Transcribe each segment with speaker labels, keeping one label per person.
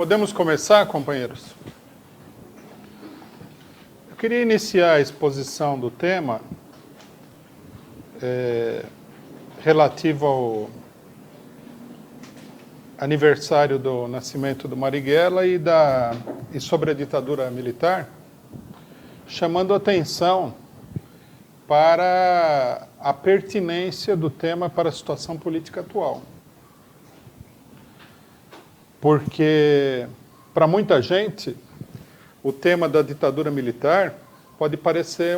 Speaker 1: Podemos começar, companheiros? Eu queria iniciar a exposição do tema relativo ao aniversário do nascimento do Marighella e sobre a ditadura militar, chamando atenção para a pertinência do tema para a situação política atual. Porque, para muita gente, o tema da ditadura militar pode parecer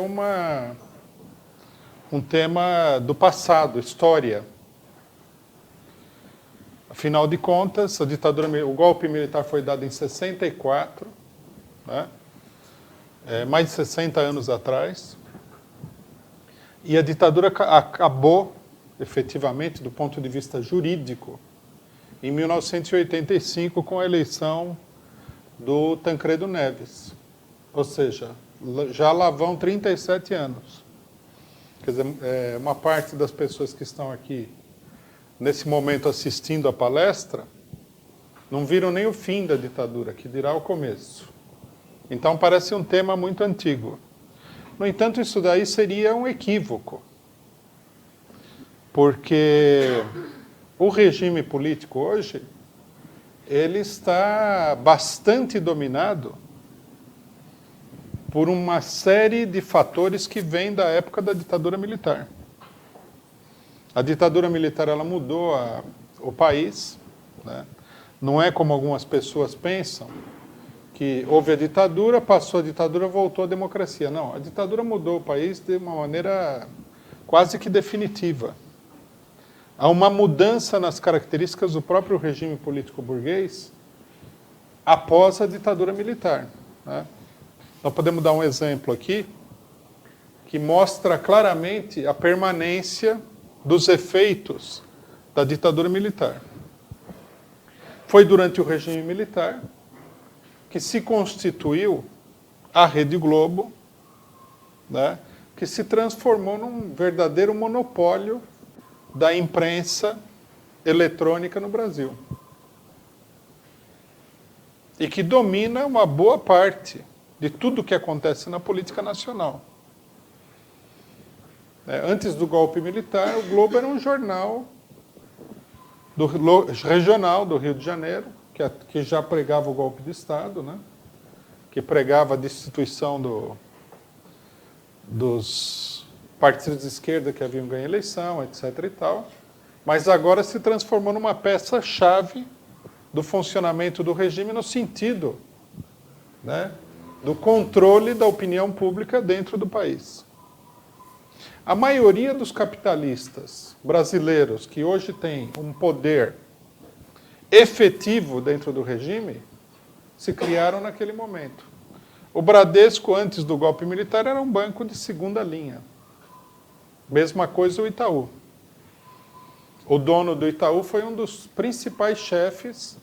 Speaker 1: um tema do passado, história. Afinal de contas, o golpe militar foi dado em 64, né? Mais de 60 anos atrás, e a ditadura acabou, efetivamente, do ponto de vista jurídico, em 1985, com a eleição do Tancredo Neves. Ou seja, já lá vão 37 anos. Quer dizer, uma parte das pessoas que estão aqui, nesse momento, assistindo a palestra, não viram nem o fim da ditadura, que dirá o começo. Então, parece um tema muito antigo. No entanto, isso daí seria um equívoco, porque o regime político hoje, ele está bastante dominado por uma série de fatores que vêm da época da ditadura militar. A ditadura militar, ela mudou o país, né? Não é como algumas pessoas pensam, que houve a ditadura, passou a ditadura, voltou a democracia. Não, a ditadura mudou o país de uma maneira quase que definitiva. Há uma mudança nas características do próprio regime político burguês após a ditadura militar, né? Nós podemos dar um exemplo aqui que mostra claramente a permanência dos efeitos da ditadura militar. Foi durante o regime militar que se constituiu a Rede Globo, né, que se transformou num verdadeiro monopólio da imprensa eletrônica no Brasil. E que domina uma boa parte de tudo que acontece na política nacional. Antes do golpe militar, o Globo era um jornal regional do Rio de Janeiro, que já pregava o golpe de Estado, né? Que pregava a destituição dos partidos de esquerda que haviam ganho a eleição, etc. e tal, mas agora se transformou numa peça-chave do funcionamento do regime no sentido, né, do controle da opinião pública dentro do país. A maioria dos capitalistas brasileiros que hoje têm um poder efetivo dentro do regime se criaram naquele momento. O Bradesco, antes do golpe militar, era um banco de segunda linha. Mesma coisa o Itaú. O dono do Itaú foi um dos principais chefes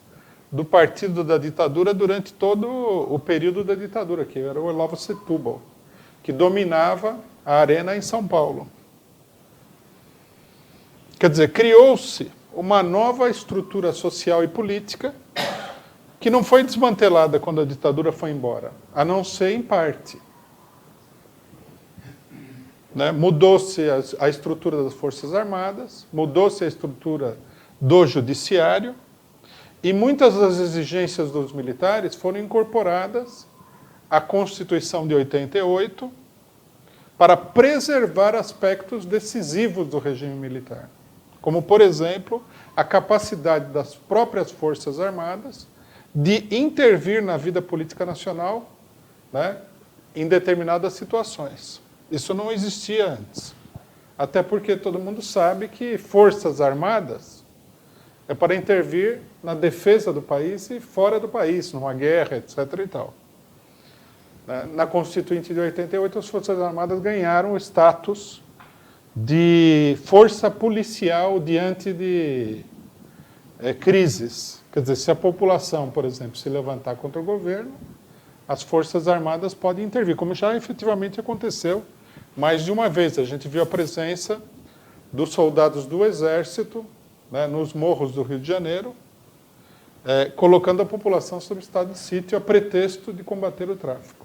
Speaker 1: do partido da ditadura durante todo o período da ditadura, que era o Olavo Setúbal, que dominava a arena em São Paulo. Quer dizer, criou-se uma nova estrutura social e política que não foi desmantelada quando a ditadura foi embora, a não ser em parte. Né? Mudou-se a estrutura das Forças Armadas, mudou-se a estrutura do Judiciário, e muitas das exigências dos militares foram incorporadas à Constituição de 88 para preservar aspectos decisivos do regime militar, como, por exemplo, a capacidade das próprias Forças Armadas de intervir na vida política nacional, né, em determinadas situações. Isso não existia antes. Até porque todo mundo sabe que Forças Armadas é para intervir na defesa do país e fora do país, numa guerra, etc. e tal. Na Constituinte de 88, as Forças Armadas ganharam o status de força policial diante de crises. Quer dizer, se a população, por exemplo, se levantar contra o governo, as Forças Armadas podem intervir, como já efetivamente aconteceu mais de uma vez. A gente viu a presença dos soldados do Exército, né, nos morros do Rio de Janeiro, colocando a população sob estado de sítio a pretexto de combater o tráfico.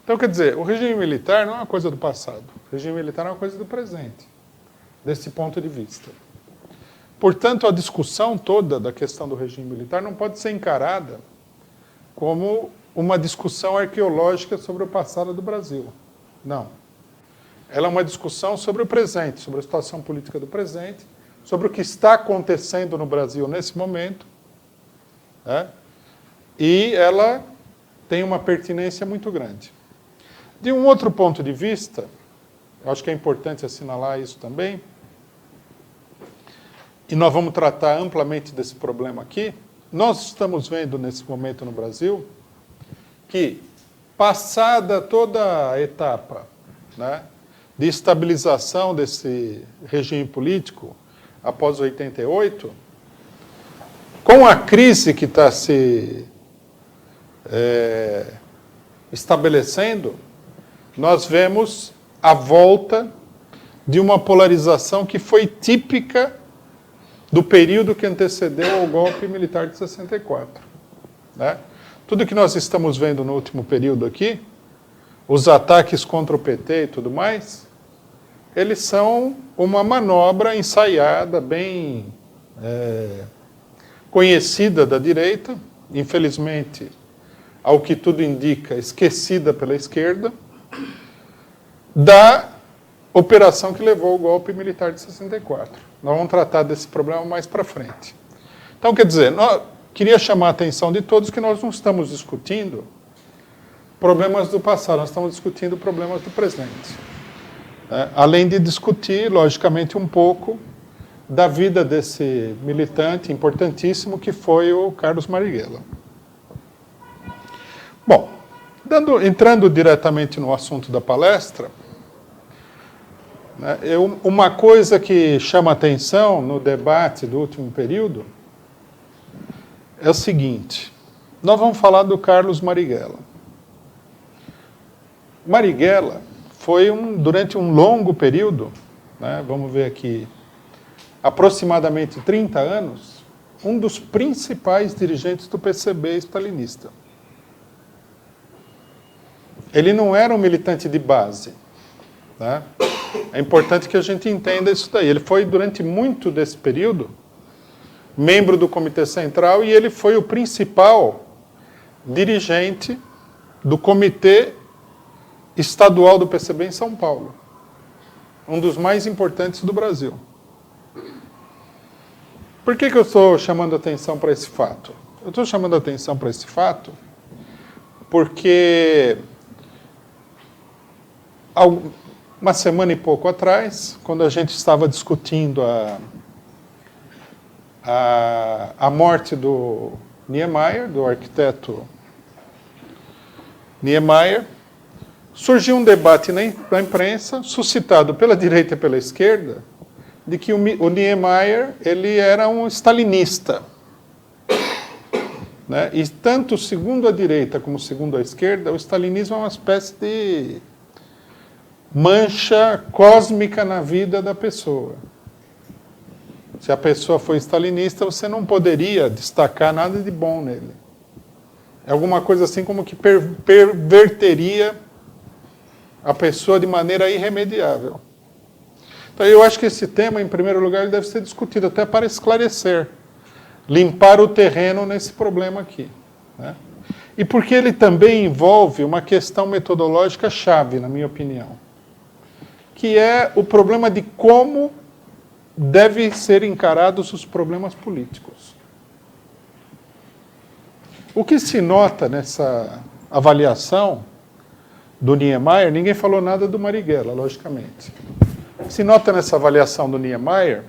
Speaker 1: Então, quer dizer, o regime militar não é uma coisa do passado. O regime militar é uma coisa do presente, desse ponto de vista. Portanto, a discussão toda da questão do regime militar não pode ser encarada como uma discussão arqueológica sobre o passado do Brasil. Não. Ela é uma discussão sobre o presente, sobre a situação política do presente, sobre o que está acontecendo no Brasil nesse momento, né? E ela tem uma pertinência muito grande. De um outro ponto de vista, eu acho que é importante assinalar isso também, e nós vamos tratar amplamente desse problema aqui. Nós estamos vendo nesse momento no Brasil que, passada toda a etapa, né, de estabilização desse regime político após 88, com a crise que está se estabelecendo, nós vemos a volta de uma polarização que foi típica do período que antecedeu ao golpe militar de 64. Né? Tudo que nós estamos vendo no último período aqui, os ataques contra o PT e tudo mais, eles são uma manobra ensaiada, bem conhecida da direita, infelizmente, ao que tudo indica, esquecida pela esquerda, da operação que levou ao golpe militar de 64. Nós vamos tratar desse problema mais para frente. Então, quer dizer, queria chamar a atenção de todos que nós não estamos discutindo problemas do passado, nós estamos discutindo problemas do presente. Além de discutir, logicamente, um pouco da vida desse militante importantíssimo que foi o Carlos Marighella. Bom, entrando diretamente no assunto da palestra, uma coisa que chama atenção no debate do último período é o seguinte: nós vamos falar do Carlos Marighella. Marighella foi, durante um longo período, né, vamos ver aqui, aproximadamente 30 anos, um dos principais dirigentes do PCB stalinista. Ele não era um militante de base. Né? É importante que a gente entenda isso daí. Ele foi, durante muito desse período, membro do Comitê Central, e ele foi o principal dirigente do Comitê Estadual do PCB em São Paulo. Um dos mais importantes do Brasil. Por que eu estou chamando atenção para esse fato? Eu estou chamando atenção para esse fato porque uma semana e pouco atrás, quando a gente estava discutindo a morte do Niemeyer, do arquiteto Niemeyer, surgiu um debate na imprensa, suscitado pela direita e pela esquerda, de que o Niemeyer ele era um stalinista. Né? E tanto segundo a direita como segundo a esquerda, o stalinismo é uma espécie de mancha cósmica na vida da pessoa. Se a pessoa foi stalinista, você não poderia destacar nada de bom nele. É alguma coisa assim como que perverteria a pessoa de maneira irremediável. Então, eu acho que esse tema, em primeiro lugar, ele deve ser discutido até para esclarecer, limpar o terreno nesse problema aqui. Né? E porque ele também envolve uma questão metodológica chave, na minha opinião, que é o problema de como devem ser encarados os problemas políticos. O que se nota nessa avaliação do Niemeyer, ninguém falou nada do Marighella, logicamente. Se nota nessa avaliação do Niemeyer,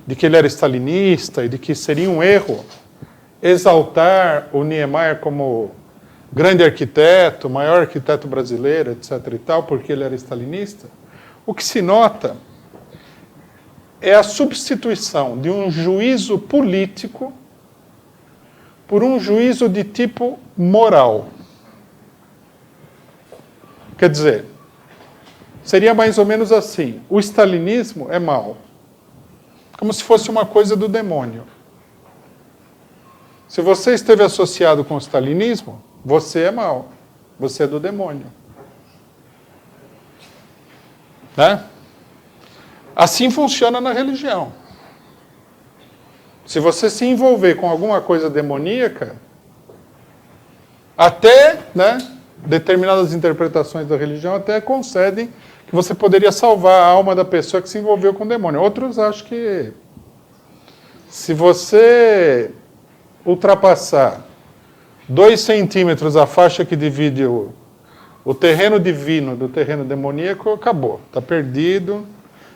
Speaker 1: de que ele era stalinista e de que seria um erro exaltar o Niemeyer como grande arquiteto, maior arquiteto brasileiro, etc. e tal, porque ele era stalinista, o que se nota é a substituição de um juízo político por um juízo de tipo moral. Quer dizer, seria mais ou menos assim: o stalinismo é mau, como se fosse uma coisa do demônio. Se você esteve associado com o stalinismo, você é mau. Você é do demônio. Né? Assim funciona na religião. Se você se envolver com alguma coisa demoníaca, até, né, determinadas interpretações da religião até concedem que você poderia salvar a alma da pessoa que se envolveu com o demônio. Outros acham que se você ultrapassar 2 centímetros a faixa que divide o terreno divino do terreno demoníaco, acabou, está perdido.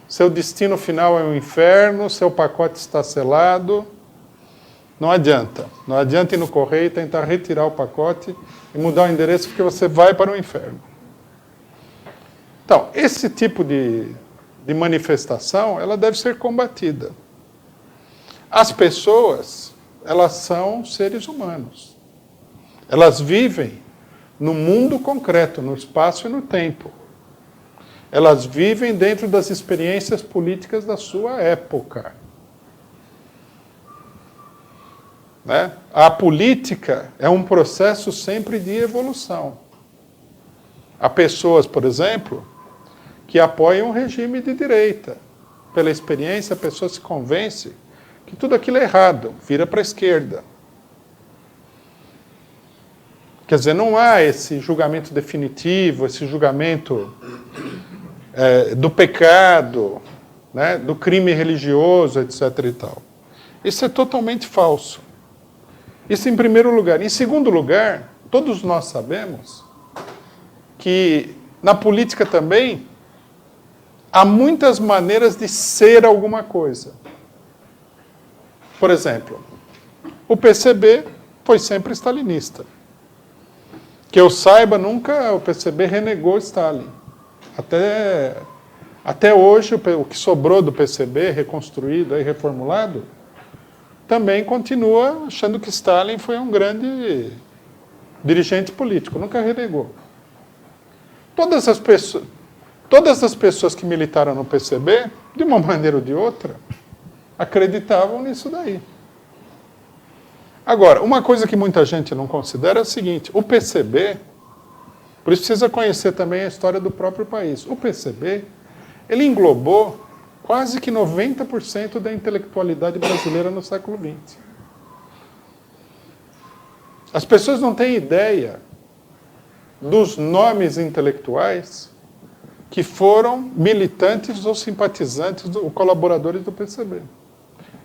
Speaker 1: Seu destino final é o inferno, seu pacote está selado. Não adianta. Não adianta ir no correio e tentar retirar o pacote e mudar o endereço, porque você vai para o inferno. Então, esse tipo de manifestação, ela deve ser combatida. As pessoas, elas são seres humanos. Elas vivem no mundo concreto, no espaço e no tempo. Elas vivem dentro das experiências políticas da sua época. Né? A política é um processo sempre de evolução. Há pessoas, por exemplo, que apoiam o regime de direita. Pela experiência, a pessoa se convence que tudo aquilo é errado, vira para a esquerda. Quer dizer, não há esse julgamento definitivo, esse julgamento do pecado, né, do crime religioso, etc. e tal. Isso é totalmente falso. Isso em primeiro lugar. Em segundo lugar, todos nós sabemos que na política também há muitas maneiras de ser alguma coisa. Por exemplo, o PCB foi sempre stalinista. Que eu saiba, nunca o PCB renegou Stalin. Até hoje, o que sobrou do PCB, reconstruído e reformulado, também continua achando que Stalin foi um grande dirigente político, nunca renegou. Todas as pessoas que militaram no PCB, de uma maneira ou de outra, acreditavam nisso daí. Agora, uma coisa que muita gente não considera é o seguinte: o PCB, por isso precisa conhecer também a história do próprio país. O PCB, ele englobou quase que 90% da intelectualidade brasileira no século XX. As pessoas não têm ideia dos nomes intelectuais que foram militantes ou simpatizantes ou colaboradores do PCB.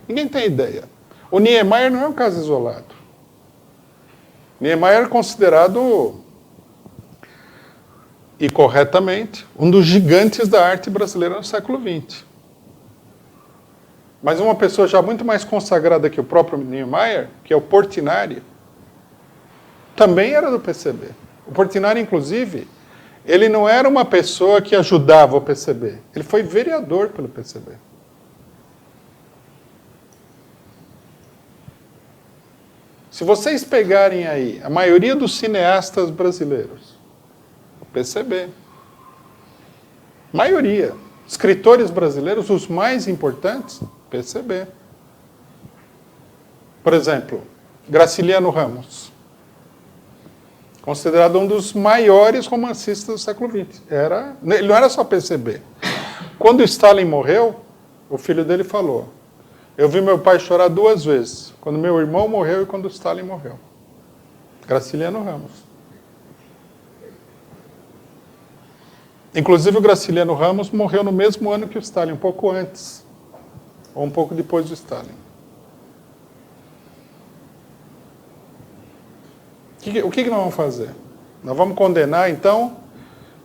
Speaker 1: Ninguém tem ideia. O Niemeyer não é um caso isolado. Niemeyer é considerado, e corretamente, um dos gigantes da arte brasileira no século XX. Mas uma pessoa já muito mais consagrada que o próprio Niemeyer, que é o Portinari, também era do PCB. O Portinari, inclusive, ele não era uma pessoa que ajudava o PCB. Ele foi vereador pelo PCB. Se vocês pegarem aí a maioria dos cineastas brasileiros, o PCB, maioria, escritores brasileiros, os mais importantes, PCB. Por exemplo, Graciliano Ramos, considerado um dos maiores romancistas do século XX. Ele não era só PCB. Quando Stalin morreu, o filho dele falou: eu vi meu pai chorar 2 vezes, quando meu irmão morreu e quando Stalin morreu. Graciliano Ramos. Inclusive, o Graciliano Ramos morreu no mesmo ano que o Stalin, um pouco antes, ou um pouco depois do Stalin. O que nós vamos fazer? Nós vamos condenar, então,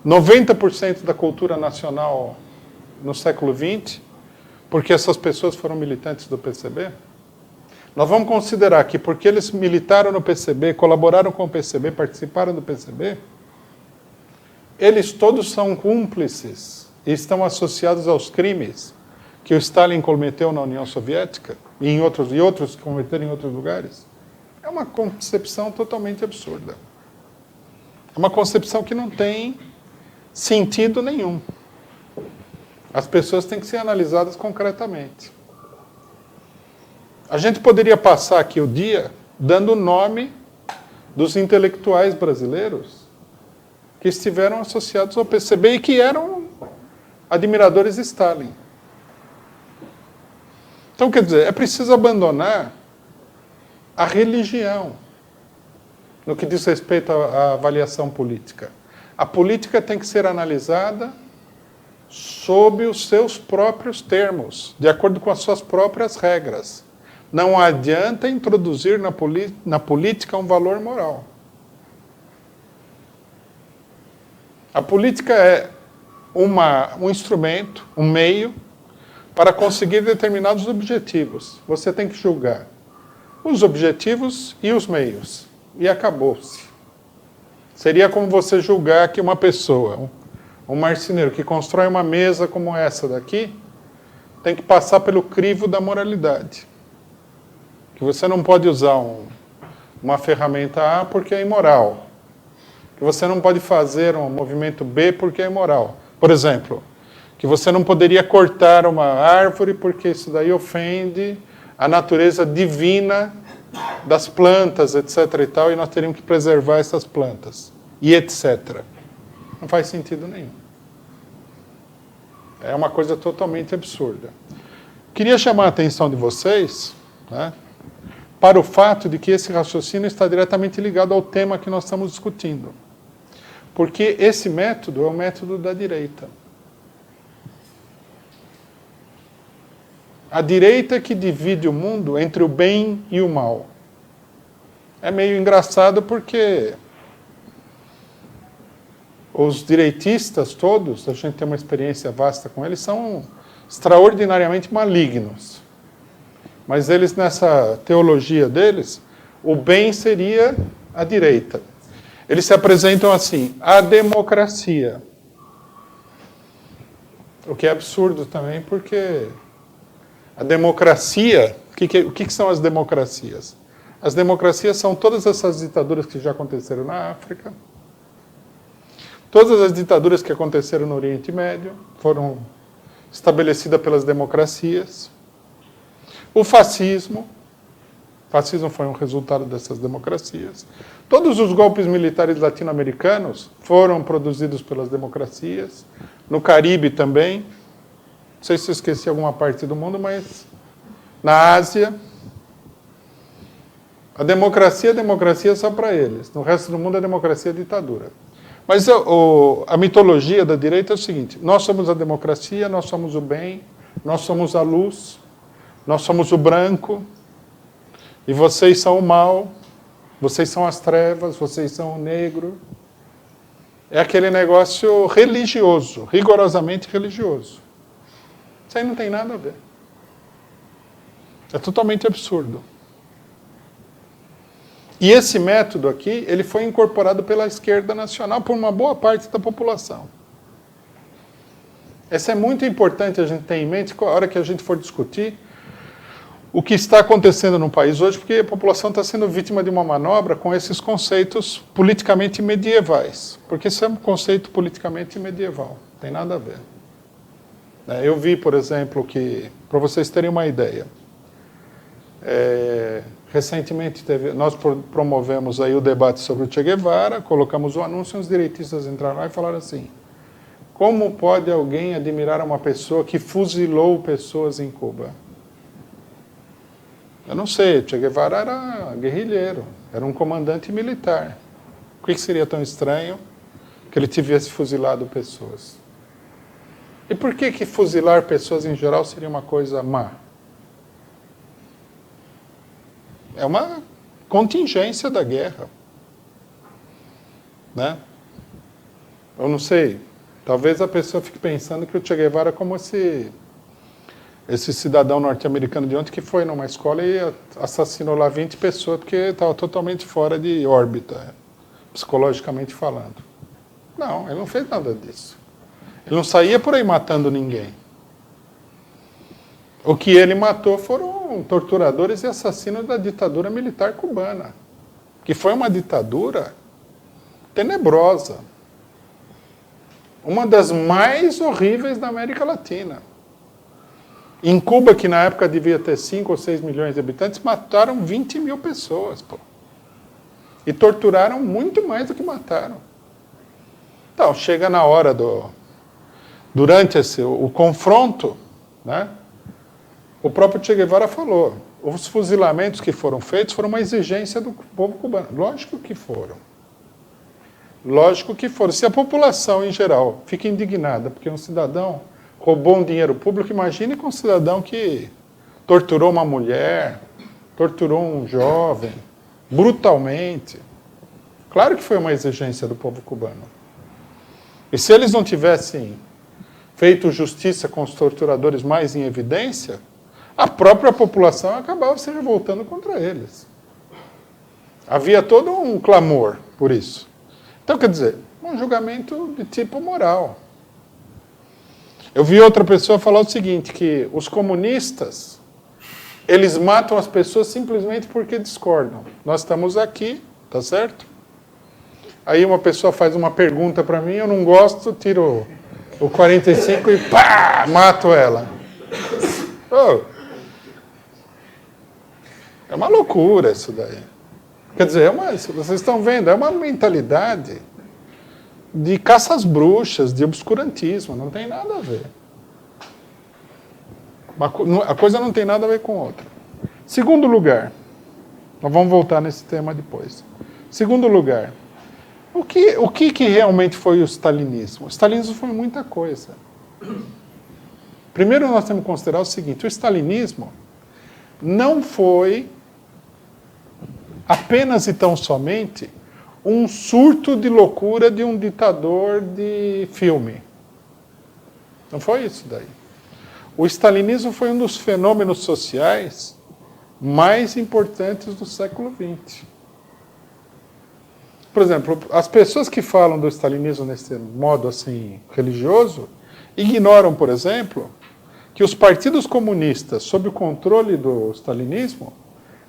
Speaker 1: 90% da cultura nacional no século XX, porque essas pessoas foram militantes do PCB? Nós vamos considerar que porque eles militaram no PCB, colaboraram com o PCB, participaram do PCB, eles todos são cúmplices e estão associados aos crimes que o Stalin cometeu na União Soviética e outros que cometeram em outros lugares? É uma concepção totalmente absurda. É uma concepção que não tem sentido nenhum. As pessoas têm que ser analisadas concretamente. A gente poderia passar aqui o dia dando nome dos intelectuais brasileiros que estiveram associados ao PCB e que eram admiradores de Stalin. Então, quer dizer, é preciso abandonar a religião no que diz respeito à avaliação política. A política tem que ser analisada sob os seus próprios termos, de acordo com as suas próprias regras. Não adianta introduzir na política um valor moral. A política é um instrumento, um meio, para conseguir determinados objetivos. Você tem que julgar os objetivos e os meios. E acabou-se. Seria como você julgar que uma pessoa, um marceneiro que constrói uma mesa como essa daqui, tem que passar pelo crivo da moralidade. Que você não pode usar uma ferramenta A porque é imoral. Que você não pode fazer um movimento B porque é imoral. Por exemplo, que você não poderia cortar uma árvore porque isso daí ofende a natureza divina das plantas, etc. e tal, e nós teríamos que preservar essas plantas, e etc. Não faz sentido nenhum. É uma coisa totalmente absurda. Queria chamar a atenção de vocês, né, para o fato de que esse raciocínio está diretamente ligado ao tema que nós estamos discutindo. Porque esse método é o método da direita. A direita que divide o mundo entre o bem e o mal. É meio engraçado porque os direitistas todos, a gente tem uma experiência vasta com eles, são extraordinariamente malignos. Mas eles, nessa teologia deles, o bem seria a direita. Eles se apresentam assim, a democracia. O que é absurdo também, porque a democracia, o que são as democracias? As democracias são todas essas ditaduras que já aconteceram na África, todas as ditaduras que aconteceram no Oriente Médio foram estabelecidas pelas democracias. O fascismo foi um resultado dessas democracias. Todos os golpes militares latino-americanos foram produzidos pelas democracias. No Caribe também. Não sei se eu esqueci alguma parte do mundo, mas na Ásia, a democracia é só para eles. No resto do mundo, a democracia é ditadura. Mas a mitologia da direita é o seguinte: nós somos a democracia, nós somos o bem, nós somos a luz, nós somos o branco, e vocês são o mal, vocês são as trevas, vocês são o negro. É aquele negócio religioso, rigorosamente religioso. Isso aí não tem nada a ver. É totalmente absurdo. E esse método aqui, ele foi incorporado pela esquerda nacional por uma boa parte da população. Isso é muito importante a gente ter em mente a hora que a gente for discutir o que está acontecendo no país hoje, porque a população está sendo vítima de uma manobra com esses conceitos politicamente medievais. Porque isso é um conceito politicamente medieval, não tem nada a ver. Eu vi, por exemplo, que, para vocês terem uma ideia, recentemente nós promovemos aí o debate sobre o Che Guevara, colocamos o anúncio e os direitistas entraram lá e falaram assim: como pode alguém admirar uma pessoa que fuzilou pessoas em Cuba? Eu não sei, Che Guevara era guerrilheiro, era um comandante militar. Por que seria tão estranho que ele tivesse fuzilado pessoas? E por que fuzilar pessoas em geral seria uma coisa má? É uma contingência da guerra. Né? Eu não sei, talvez a pessoa fique pensando que o Che Guevara é como esse cidadão norte-americano de ontem que foi numa escola e assassinou lá 20 pessoas porque estava totalmente fora de órbita, psicologicamente falando. Não, ele não fez nada disso. Ele não saía por aí matando ninguém. O que ele matou foram torturadores e assassinos da ditadura militar cubana, que foi uma ditadura tenebrosa. Uma das mais horríveis da América Latina. Em Cuba, que na época devia ter 5 ou 6 milhões de habitantes, mataram 20 mil pessoas, pô. E torturaram muito mais do que mataram. Então, chega na hora durante o confronto, né, o próprio Che Guevara falou, os fuzilamentos que foram feitos foram uma exigência do povo cubano. Lógico que foram. Lógico que foram. Se a população, em geral, fica indignada porque um cidadão roubou um dinheiro público, imagine com um cidadão que torturou uma mulher, torturou um jovem, brutalmente. Claro que foi uma exigência do povo cubano. E se eles não tivessem feito justiça com os torturadores mais em evidência, a própria população acabava se revoltando contra eles. Havia todo um clamor por isso. Então, quer dizer, um julgamento de tipo moral. Eu vi outra pessoa falar o seguinte, que os comunistas, eles matam as pessoas simplesmente porque discordam. Nós estamos aqui, tá certo? Aí uma pessoa faz uma pergunta para mim, eu não gosto, tiro o 45 e pá, mato ela. Oh, é uma loucura isso daí. Quer dizer, vocês estão vendo, é uma mentalidade de caça às bruxas, de obscurantismo, não tem nada a ver. A coisa não tem nada a ver com outra. Segundo lugar, nós vamos voltar nesse tema depois. Segundo lugar, o que realmente foi o stalinismo? O stalinismo foi muita coisa. Primeiro nós temos que considerar o seguinte, o stalinismo não foi apenas e tão somente um surto de loucura de um ditador de filme. Não foi isso daí. O stalinismo foi um dos fenômenos sociais mais importantes do século XX. Por exemplo, as pessoas que falam do stalinismo nesse modo assim religioso ignoram, por exemplo, que os partidos comunistas, sob o controle do stalinismo,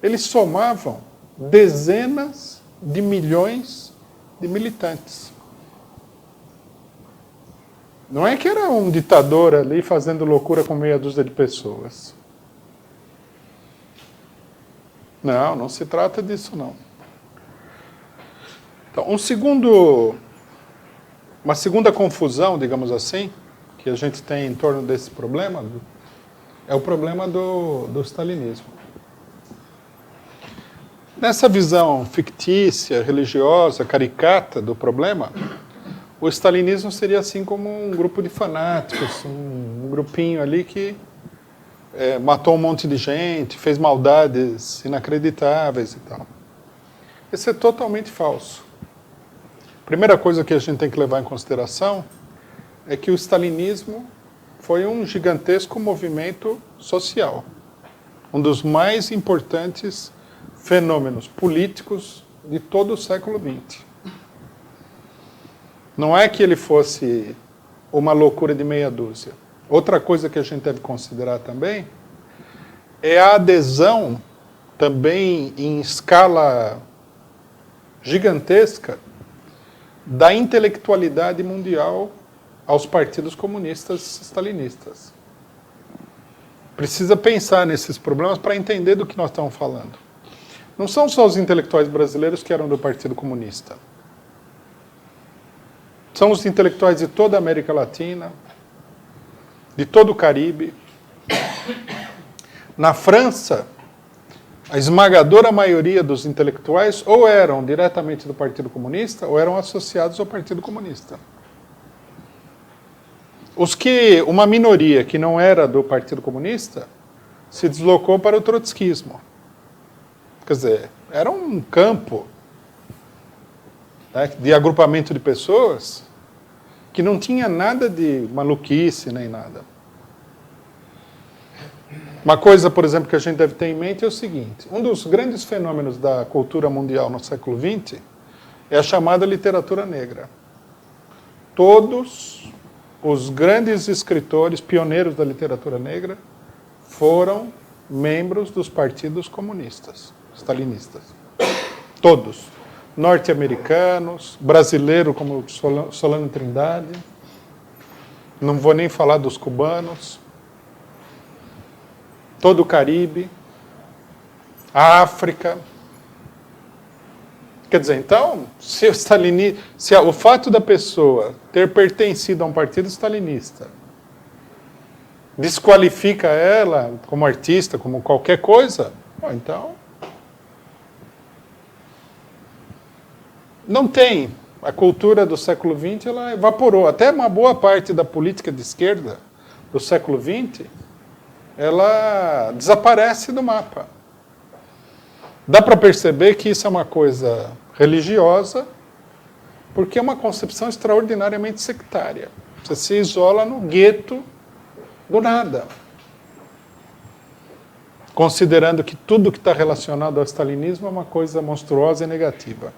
Speaker 1: eles somavam dezenas de milhões de militantes. Não é que era um ditador ali fazendo loucura com meia dúzia de pessoas. Não, não se trata disso, não. Então, uma segunda confusão, digamos assim, que a gente tem em torno desse problema, é o problema do stalinismo. Nessa visão fictícia, religiosa, caricata do problema, o stalinismo seria assim como um grupo de fanáticos, um grupinho ali que matou um monte de gente, fez maldades inacreditáveis e tal. Isso é totalmente falso. A primeira coisa que a gente tem que levar em consideração é que o stalinismo foi um gigantesco movimento social, um dos mais importantes fenômenos políticos de todo o século XX. Não é que ele fosse uma loucura de meia dúzia. Outra coisa que a gente deve considerar também é a adesão, também em escala gigantesca, da intelectualidade mundial aos partidos comunistas stalinistas. Precisa pensar nesses problemas para entender do que nós estamos falando. Não são só os intelectuais brasileiros que eram do Partido Comunista. São os intelectuais de toda a América Latina, de todo o Caribe. Na França, a esmagadora maioria dos intelectuais ou eram diretamente do Partido Comunista ou eram associados ao Partido Comunista. Uma minoria que não era do Partido Comunista se deslocou para o trotskismo. Quer dizer, era um campo, né, de agrupamento de pessoas que não tinha nada de maluquice nem nada. Uma coisa, por exemplo, que a gente deve ter em mente é o seguinte, um dos grandes fenômenos da cultura mundial no século XX é a chamada literatura negra. Todos os grandes escritores, pioneiros da literatura negra, foram membros dos partidos comunistas, stalinistas. Todos. Norte-americanos, brasileiro como Solano Trindade, não vou nem falar dos cubanos. todo o Caribe, a África. Quer dizer, então, se o fato da pessoa ter pertencido a um partido stalinista desqualifica ela como artista, como qualquer coisa, bom, então não tem. A cultura do século XX ela evaporou. Até uma boa parte da política de esquerda do século XX, ela desaparece do mapa. Dá para perceber que isso é uma coisa religiosa, porque é uma concepção extraordinariamente sectária. Você se isola no gueto do nada. Considerando que tudo que está relacionado ao stalinismo é uma coisa monstruosa e negativa.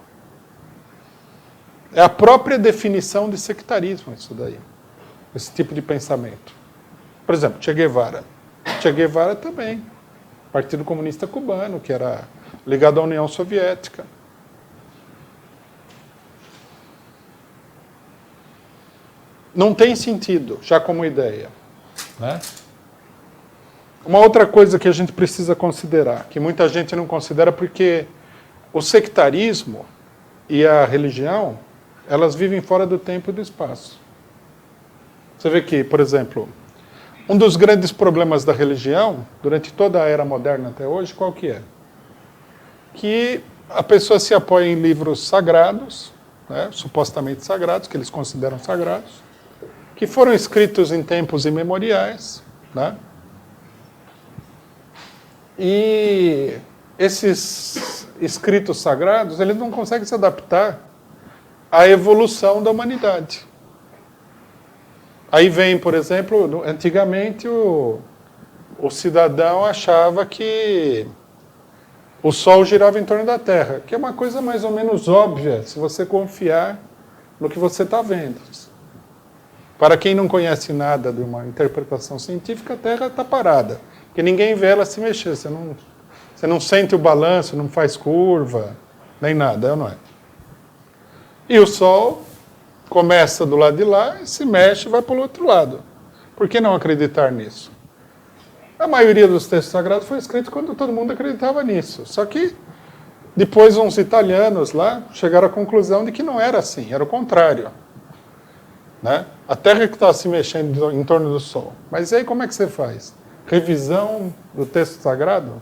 Speaker 1: É a própria definição de sectarismo, isso daí. Esse tipo de pensamento. Por exemplo, Che Guevara. Che Guevara também. Partido Comunista Cubano, que era ligado à União Soviética. Não tem sentido, já como ideia. Né? Uma outra coisa que a gente precisa considerar, que muita gente não considera porque o sectarismo e a religião, elas vivem fora do tempo e do espaço. Você vê que, por exemplo, um dos grandes problemas da religião, durante toda a era moderna até hoje, qual que é? Que a pessoa se apoia em livros sagrados, né, supostamente sagrados, que eles consideram sagrados, que foram escritos em tempos imemoriais, né? E esses escritos sagrados, eles não conseguem se adaptar à evolução da humanidade. Aí vem, por exemplo, antigamente o cidadão achava que o Sol girava em torno da Terra, que é uma coisa mais ou menos óbvia, se você confiar no que você está vendo. Para quem não conhece nada de uma interpretação científica, a Terra está parada, porque ninguém vê ela se mexer, você não sente o balanço, não faz curva, nem nada, não é? E o Sol começa do lado de lá, se mexe e vai para o outro lado. Por que não acreditar nisso? A maioria dos textos sagrados foi escrito quando todo mundo acreditava nisso. Só que depois uns italianos lá chegaram à conclusão de que não era assim, era o contrário. Né? A Terra que está se mexendo em torno do Sol. Mas aí como é que você faz? Revisão do texto sagrado?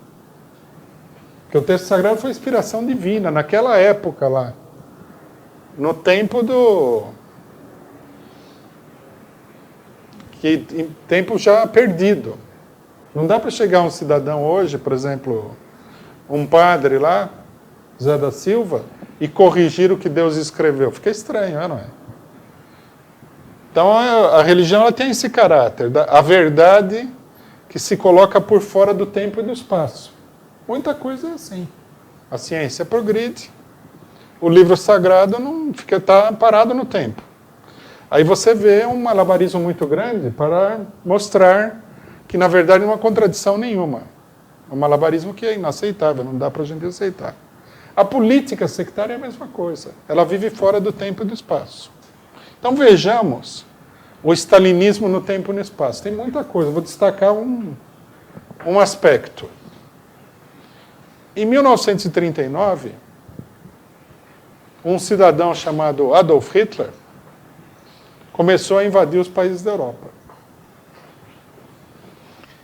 Speaker 1: Porque o texto sagrado foi inspiração divina, naquela época lá. No tempo tempo já perdido. Não dá para chegar um cidadão hoje, por exemplo, um padre lá, Zé da Silva, e corrigir o que Deus escreveu. Fica estranho, não é? Então a religião ela tem esse caráter, a verdade que se coloca por fora do tempo e do espaço. Muita coisa é assim. A ciência progride, o livro sagrado não está parado no tempo. Aí você vê um malabarismo muito grande para mostrar que, na verdade, não há contradição nenhuma. É um malabarismo que é inaceitável, não dá para a gente aceitar. A política sectária é a mesma coisa. Ela vive fora do tempo e do espaço. Então vejamos o stalinismo no tempo e no espaço. Tem muita coisa, vou destacar um aspecto. Em 1939, um cidadão chamado Adolf Hitler começou a invadir os países da Europa.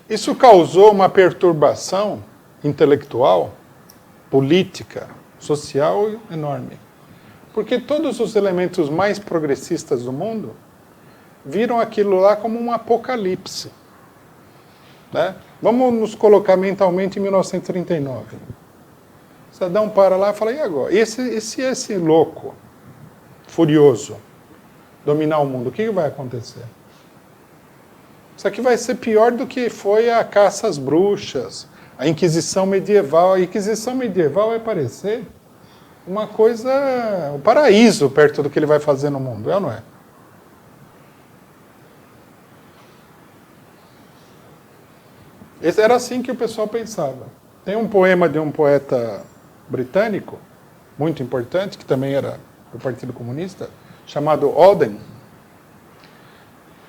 Speaker 1: Isso causou uma perturbação intelectual, política, social enorme. Porque todos os elementos mais progressistas do mundo viram aquilo lá como um apocalipse. Né? Vamos nos colocar mentalmente em 1939. O cidadão para lá e fala, e agora? Esse louco, furioso, dominar o mundo, o que vai acontecer? Isso aqui vai ser pior do que foi a caça às bruxas, a Inquisição medieval. A Inquisição medieval vai parecer uma coisa, um paraíso perto do que ele vai fazer no mundo, é ou não é? Era assim que o pessoal pensava. Tem um poema de um poeta britânico, muito importante, que também era do Partido Comunista, chamado Auden,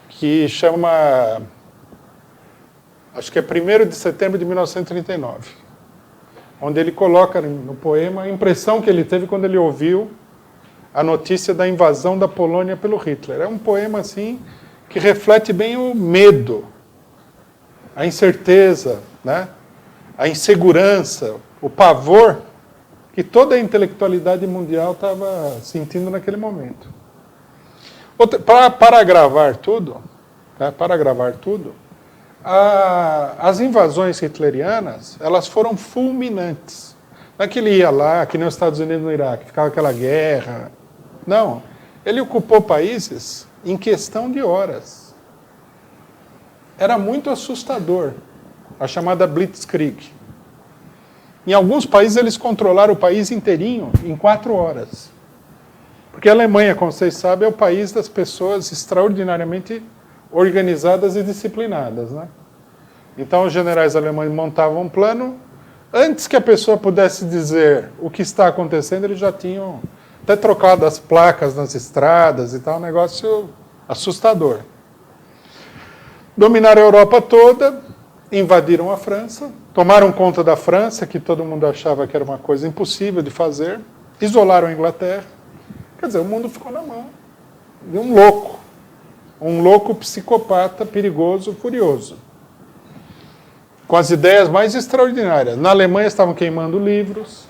Speaker 1: que chama acho que é 1º de setembro de 1939, onde ele coloca no poema a impressão que ele teve quando ele ouviu a notícia da invasão da Polônia pelo Hitler. É um poema assim que reflete bem o medo, a incerteza, né? A insegurança, o pavor que toda a intelectualidade mundial estava sentindo naquele momento. Para agravar tudo, né? As invasões hitlerianas, elas foram fulminantes. Não é que ele ia lá, que nem os Estados Unidos no Iraque, ficava aquela guerra. Não, ele ocupou países em questão de horas. Era muito assustador, a chamada Blitzkrieg. Em alguns países eles controlaram o país inteirinho em 4 horas. Porque a Alemanha, como vocês sabem, é o país das pessoas extraordinariamente organizadas e disciplinadas, né? Então os generais alemães montavam um plano, antes que a pessoa pudesse dizer o que está acontecendo, eles já tinham até trocado as placas nas estradas e tal, um negócio assustador. Dominaram a Europa toda, invadiram a França, tomaram conta da França, que todo mundo achava que era uma coisa impossível de fazer, isolaram a Inglaterra. Quer dizer, o mundo ficou na mão de um louco psicopata, perigoso, furioso, com as ideias mais extraordinárias. Na Alemanha estavam queimando livros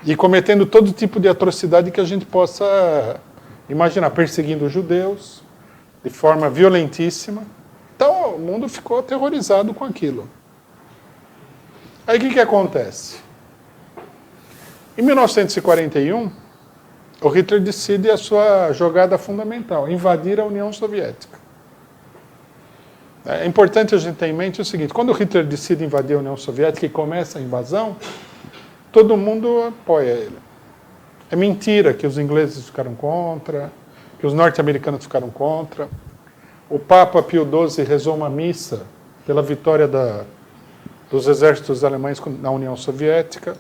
Speaker 1: e cometendo todo tipo de atrocidade que a gente possa imaginar, perseguindo os judeus de forma violentíssima. Então o mundo ficou aterrorizado com aquilo. Aí o que acontece? Em 1941, o Hitler decide a sua jogada fundamental, invadir a União Soviética. É importante a gente ter em mente o seguinte, quando o Hitler decide invadir a União Soviética e começa a invasão, todo mundo apoia ele. É mentira que os ingleses ficaram contra, que os norte-americanos ficaram contra. O Papa Pio XII rezou uma missa pela vitória dos exércitos alemães na União Soviética.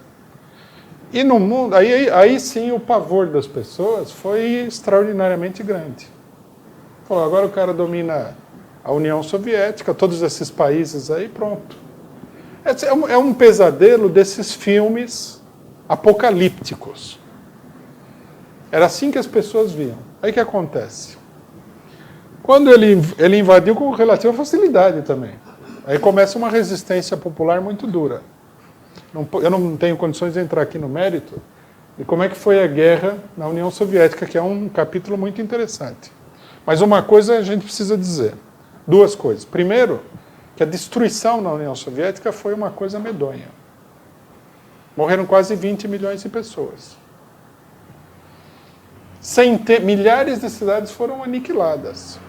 Speaker 1: E no mundo, aí sim o pavor das pessoas foi extraordinariamente grande. Falou, agora o cara domina a União Soviética, todos esses países aí, pronto. É um pesadelo desses filmes apocalípticos. Era assim que as pessoas viam. Aí o que acontece? Quando ele invadiu com relativa facilidade também. Aí começa uma resistência popular muito dura. Eu não tenho condições de entrar aqui no mérito de como é que foi a guerra na União Soviética, que é um capítulo muito interessante. Mas uma coisa a gente precisa dizer. 2 coisas. Primeiro, que a destruição na União Soviética foi uma coisa medonha. Morreram quase 20 milhões de pessoas. Milhares de cidades foram aniquiladas.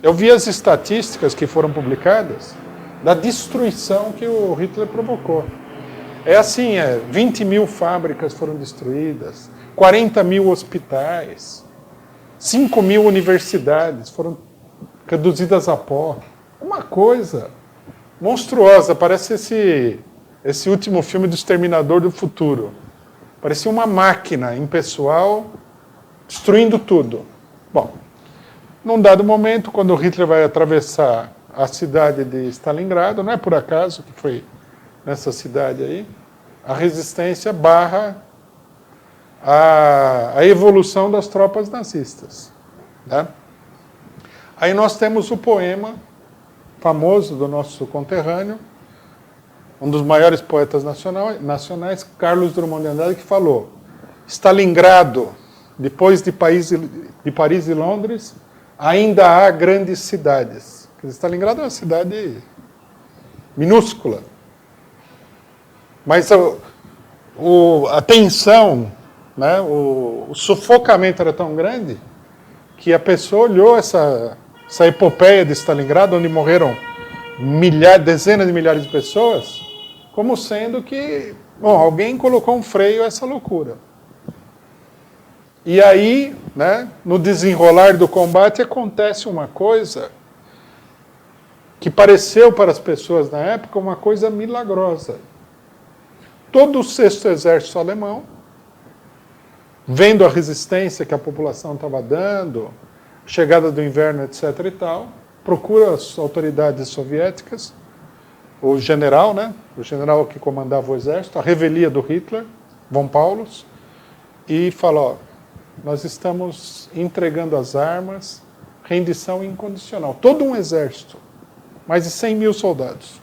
Speaker 1: Eu vi as estatísticas que foram publicadas da destruição que o Hitler provocou. É assim, 20 mil fábricas foram destruídas, 40 mil hospitais, 5 mil universidades foram reduzidas a pó. Uma coisa monstruosa, parece esse último filme do Exterminador do Futuro. Parecia uma máquina impessoal destruindo tudo. Bom, num dado momento, quando o Hitler vai atravessar a cidade de Stalingrado, não é por acaso que foi nessa cidade aí, a resistência barra a evolução das tropas nazistas. Né? Aí nós temos o poema famoso do nosso conterrâneo, um dos maiores poetas nacionais, Carlos Drummond de Andrade, que falou: Stalingrado, depois de Paris e Londres, ainda há grandes cidades. Stalingrado é uma cidade minúscula. Mas a tensão, né, o sufocamento era tão grande que a pessoa olhou essa epopeia de Stalingrado, onde morreram dezenas de milhares de pessoas, como sendo que, bom, alguém colocou um freio a essa loucura. E aí, né, no desenrolar do combate, acontece uma coisa que pareceu para as pessoas na época uma coisa milagrosa. Todo o 6º Exército Alemão, vendo a resistência que a população estava dando, chegada do inverno, etc. e tal, procura as autoridades soviéticas, o general, né? O general que comandava o exército, a revelia do Hitler, von Paulus, e fala, ó, nós estamos entregando as armas, rendição incondicional. Todo um exército, mais de 100 mil soldados.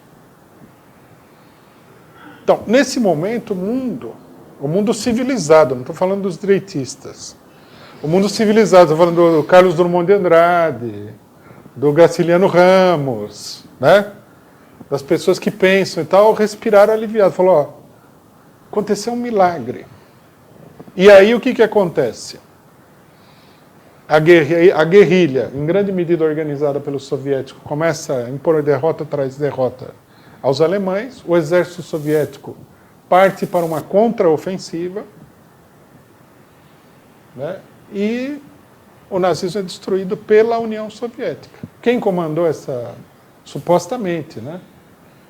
Speaker 1: Então, nesse momento, o mundo civilizado, não estou falando dos direitistas, o mundo civilizado, estou falando do Carlos Drummond de Andrade, do Graciliano Ramos, né? Das pessoas que pensam e tal, respiraram aliviado. Falou, ó, aconteceu um milagre. E aí o que acontece? A guerrilha, em grande medida organizada pelos soviéticos, começa a impor derrota atrás de derrota aos alemães. O exército soviético parte para uma contraofensiva, né? E o nazismo é destruído pela União Soviética. Quem comandou essa, supostamente, né?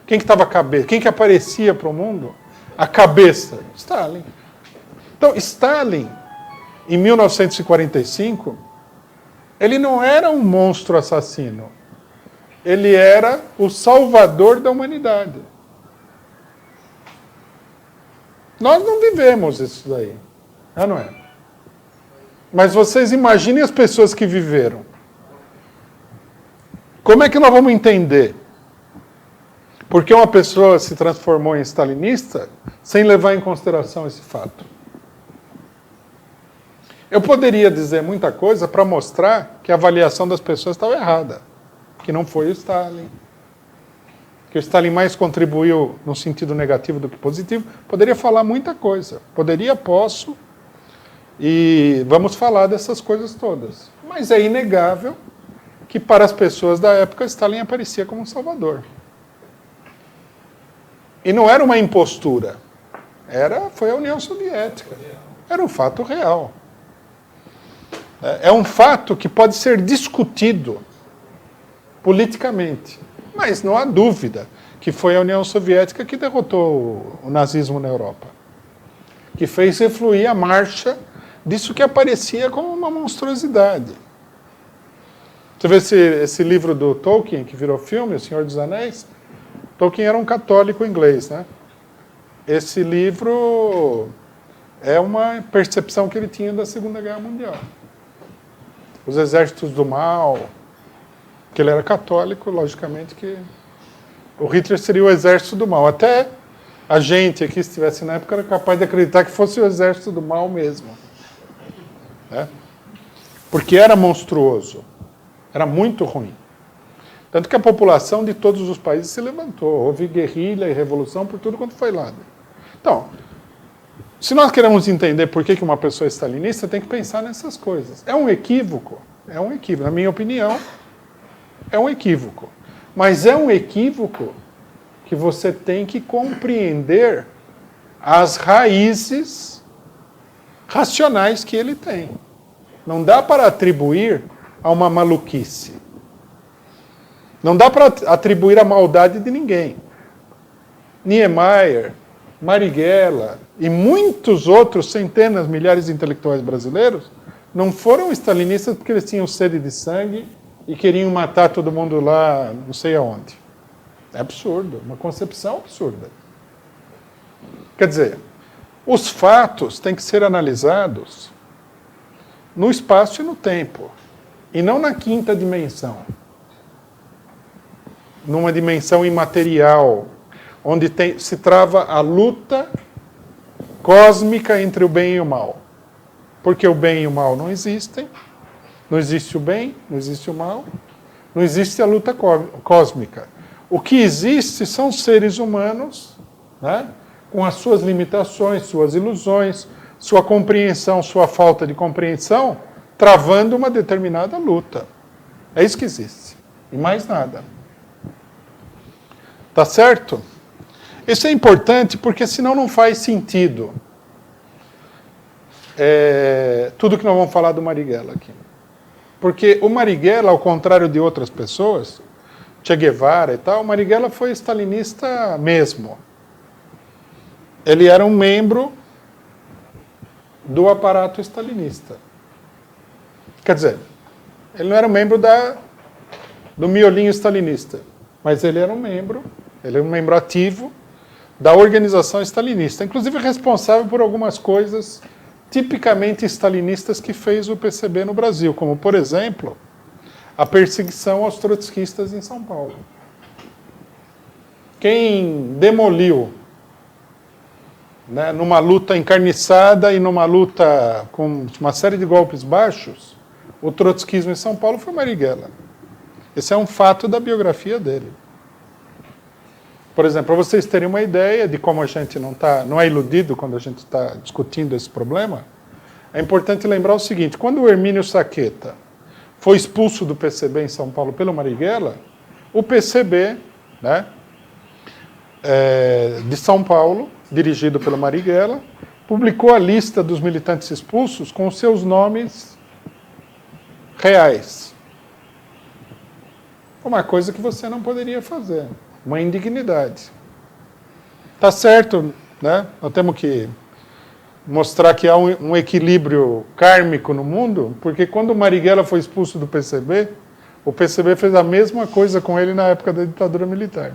Speaker 1: Quem que estava a cabeça? Quem que aparecia para o mundo? A cabeça, Stalin. Então, Stalin, em 1945, ele não era um monstro assassino. Ele era o salvador da humanidade. Nós não vivemos isso daí. Não é? Mas vocês imaginem as pessoas que viveram. Como é que nós vamos entender? Porque uma pessoa se transformou em stalinista sem levar em consideração esse fato. Eu poderia dizer muita coisa para mostrar que a avaliação das pessoas estava errada. Que não foi o Stalin. Que o Stalin mais contribuiu no sentido negativo do que positivo. Poderia falar muita coisa. Poderia, posso. E vamos falar dessas coisas todas. Mas é inegável que para as pessoas da época Stalin aparecia como um salvador. E não era uma impostura. Foi a União Soviética. Era um fato real. É um fato que pode ser discutido politicamente. Mas não há dúvida que foi a União Soviética que derrotou o nazismo na Europa. Que fez refluir a marcha disso que aparecia como uma monstruosidade. Você vê esse livro do Tolkien, que virou filme, O Senhor dos Anéis? Tolkien era um católico inglês, né? Esse livro é uma percepção que ele tinha da Segunda Guerra Mundial. Os exércitos do mal, que ele era católico, logicamente que o Hitler seria o exército do mal. Até a gente aqui, se estivesse na época, era capaz de acreditar que fosse o exército do mal mesmo. Né? Porque era monstruoso. Era muito ruim. Tanto que a população de todos os países se levantou. Houve guerrilha e revolução por tudo quanto foi lado. Então, se nós queremos entender por que uma pessoa é stalinista, tem que pensar nessas coisas. É um equívoco? É um equívoco. Na minha opinião, é um equívoco. Mas é um equívoco que você tem que compreender as raízes racionais que ele tem. Não dá para atribuir a uma maluquice. Não dá para atribuir a maldade de ninguém. Niemeyer, Marighella e muitos outros, centenas, milhares de intelectuais brasileiros, não foram stalinistas porque eles tinham sede de sangue e queriam matar todo mundo lá, não sei aonde. É absurdo, uma concepção absurda. Quer dizer, os fatos têm que ser analisados no espaço e no tempo, e não na quinta dimensão. Numa dimensão imaterial, onde se trava a luta cósmica entre o bem e o mal. Porque o bem e o mal não existem, não existe o bem, não existe o mal, não existe a luta cósmica. O que existe são seres humanos, né, com as suas limitações, suas ilusões, sua compreensão, sua falta de compreensão, travando uma determinada luta. É isso que existe. E mais nada. Tá certo? Isso é importante porque senão não faz sentido tudo que nós vamos falar do Marighella aqui. Porque o Marighella, ao contrário de outras pessoas, Che Guevara e tal, o Marighella foi stalinista mesmo. Ele era um membro do aparato stalinista. Quer dizer, ele não era um membro do miolinho stalinista. Mas ele era um membro ativo da organização stalinista, inclusive responsável por algumas coisas tipicamente stalinistas que fez o PCB no Brasil, como, por exemplo, a perseguição aos trotskistas em São Paulo. Quem demoliu, né, numa luta encarniçada e numa luta com uma série de golpes baixos, o trotskismo em São Paulo foi Marighella. Esse é um fato da biografia dele. Por exemplo, para vocês terem uma ideia de como a gente não é iludido quando a gente está discutindo esse problema, é importante lembrar o seguinte: quando o Hermínio Saqueta foi expulso do PCB em São Paulo pelo Marighella, o PCB, né, de São Paulo, dirigido pelo Marighella, publicou a lista dos militantes expulsos com os seus nomes reais. Uma coisa que você não poderia fazer. Uma indignidade. Tá certo, né? Nós temos que mostrar que há um equilíbrio kármico no mundo, porque quando o Marighella foi expulso do PCB, o PCB fez a mesma coisa com ele na época da ditadura militar.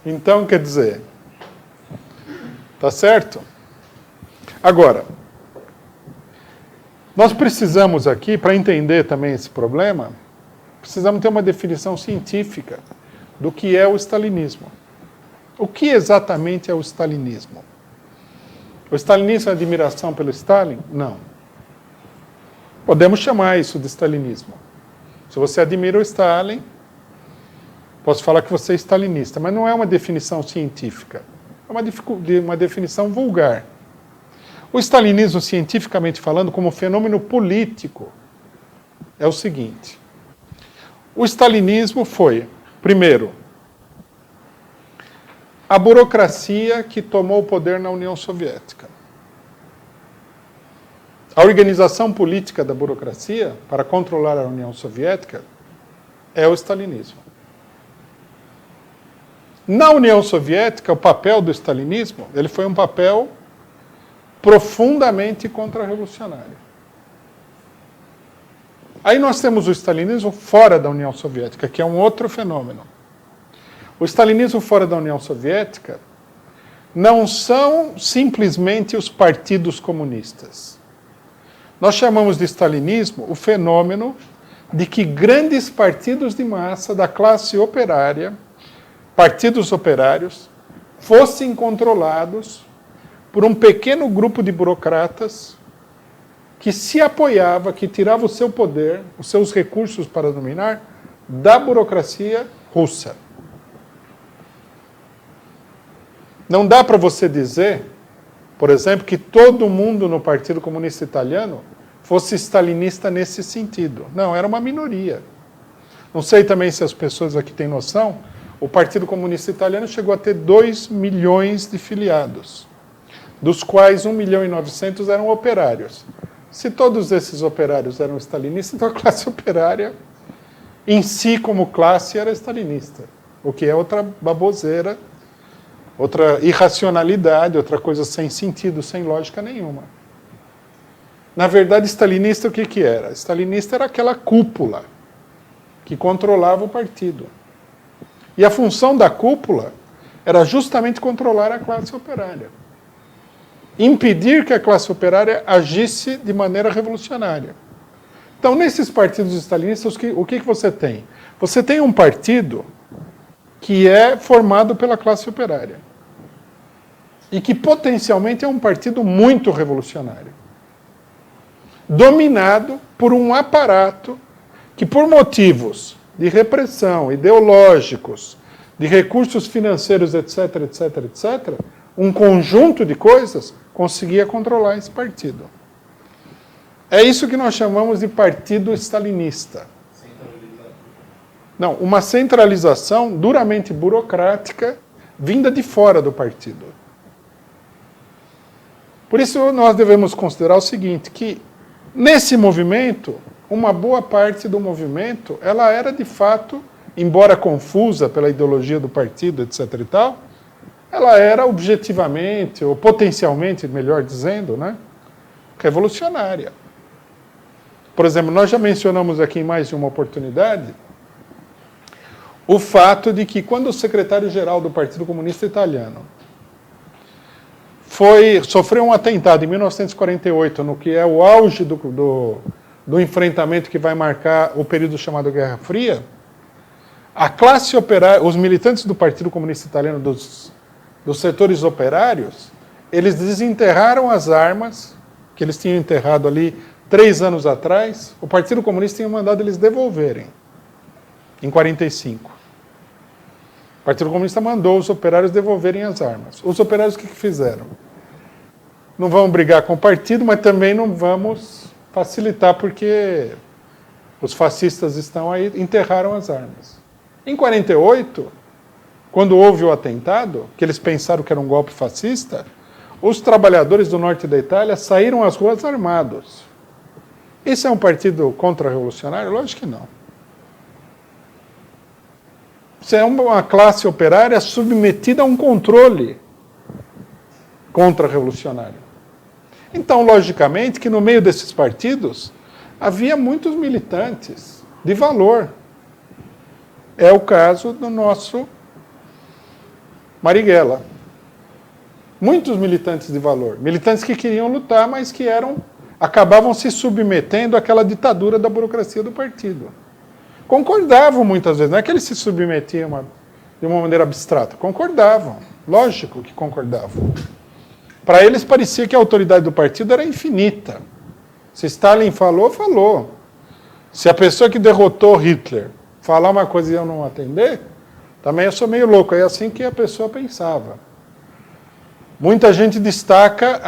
Speaker 1: Então, quer dizer, tá certo? Agora, nós precisamos aqui, para entender também esse problema, precisamos ter uma definição científica do que é o stalinismo. O que exatamente é o stalinismo? O stalinismo é admiração pelo Stalin? Não. Podemos chamar isso de stalinismo. Se você admira o Stalin, posso falar que você é stalinista, mas não é uma definição científica. É uma definição vulgar. O stalinismo, cientificamente falando, como fenômeno político, é o seguinte. O stalinismo foi, primeiro, a burocracia que tomou o poder na União Soviética. A organização política da burocracia para controlar a União Soviética é o stalinismo. Na União Soviética, o papel do stalinismo, ele foi um papel profundamente contra-revolucionário. Aí nós temos o stalinismo fora da União Soviética, que é um outro fenômeno. O stalinismo fora da União Soviética não são simplesmente os partidos comunistas. Nós chamamos de stalinismo o fenômeno de que grandes partidos de massa da classe operária, partidos operários, fossem controlados por um pequeno grupo de burocratas que se apoiava, que tirava o seu poder, os seus recursos para dominar, da burocracia russa. Não dá para você dizer, por exemplo, que todo mundo no Partido Comunista Italiano fosse stalinista nesse sentido. Não, era uma minoria. Não sei também se as pessoas aqui têm noção, o Partido Comunista Italiano chegou a ter 2 milhões de filiados, dos quais 1.900.000 eram operários. Se todos esses operários eram stalinistas, então a classe operária, em si como classe, era stalinista. O que é outra baboseira, outra irracionalidade, outra coisa sem sentido, sem lógica nenhuma. Na verdade, stalinista o que era? Stalinista era aquela cúpula que controlava o partido. E a função da cúpula era justamente controlar a classe operária. Impedir que a classe operária agisse de maneira revolucionária. Então, nesses partidos stalinistas, o que você tem? Você tem um partido que é formado pela classe operária. E que potencialmente é um partido muito revolucionário. Dominado por um aparato que, por motivos de repressão, ideológicos, de recursos financeiros, etc., etc., etc., um conjunto de coisas, conseguia controlar esse partido. É isso que nós chamamos de partido stalinista. Não, uma centralização duramente burocrática vinda de fora do partido. Por isso nós devemos considerar o seguinte, que nesse movimento, uma boa parte do movimento, ela era de fato, embora confusa pela ideologia do partido, etc. e tal, ela era objetivamente, ou potencialmente, melhor dizendo, né, revolucionária. Por exemplo, nós já mencionamos aqui em mais de uma oportunidade o fato de que quando o secretário-geral do Partido Comunista Italiano sofreu um atentado em 1948, no que é o auge do enfrentamento que vai marcar o período chamado Guerra Fria, a classe operária, os militantes do Partido Comunista Italiano, dos setores operários, eles desenterraram as armas que eles tinham enterrado ali 3 anos atrás. O Partido Comunista tinha mandado eles devolverem, em 45. O Partido Comunista mandou os operários devolverem as armas. Os operários o que fizeram? Não vamos brigar com o partido, mas também não vamos facilitar, porque os fascistas estão aí, enterraram as armas. Em 48, quando houve o atentado, que eles pensaram que era um golpe fascista, os trabalhadores do norte da Itália saíram às ruas armados. Isso é um partido contra-revolucionário? Lógico que não. Isso é uma classe operária submetida a um controle contra-revolucionário. Então, logicamente, que no meio desses partidos havia muitos militantes de valor. É o caso do nosso Marighella. Muitos militantes de valor. Militantes que queriam lutar, mas que acabavam se submetendo àquela ditadura da burocracia do partido. Concordavam muitas vezes, não é que eles se submetiam de uma maneira abstrata, concordavam, lógico que concordavam. Para eles parecia que a autoridade do partido era infinita. Se Stalin falou, falou. Se a pessoa que derrotou Hitler falar uma coisa e eu não atender, também eu sou meio louco. É assim que a pessoa pensava. Muita gente destaca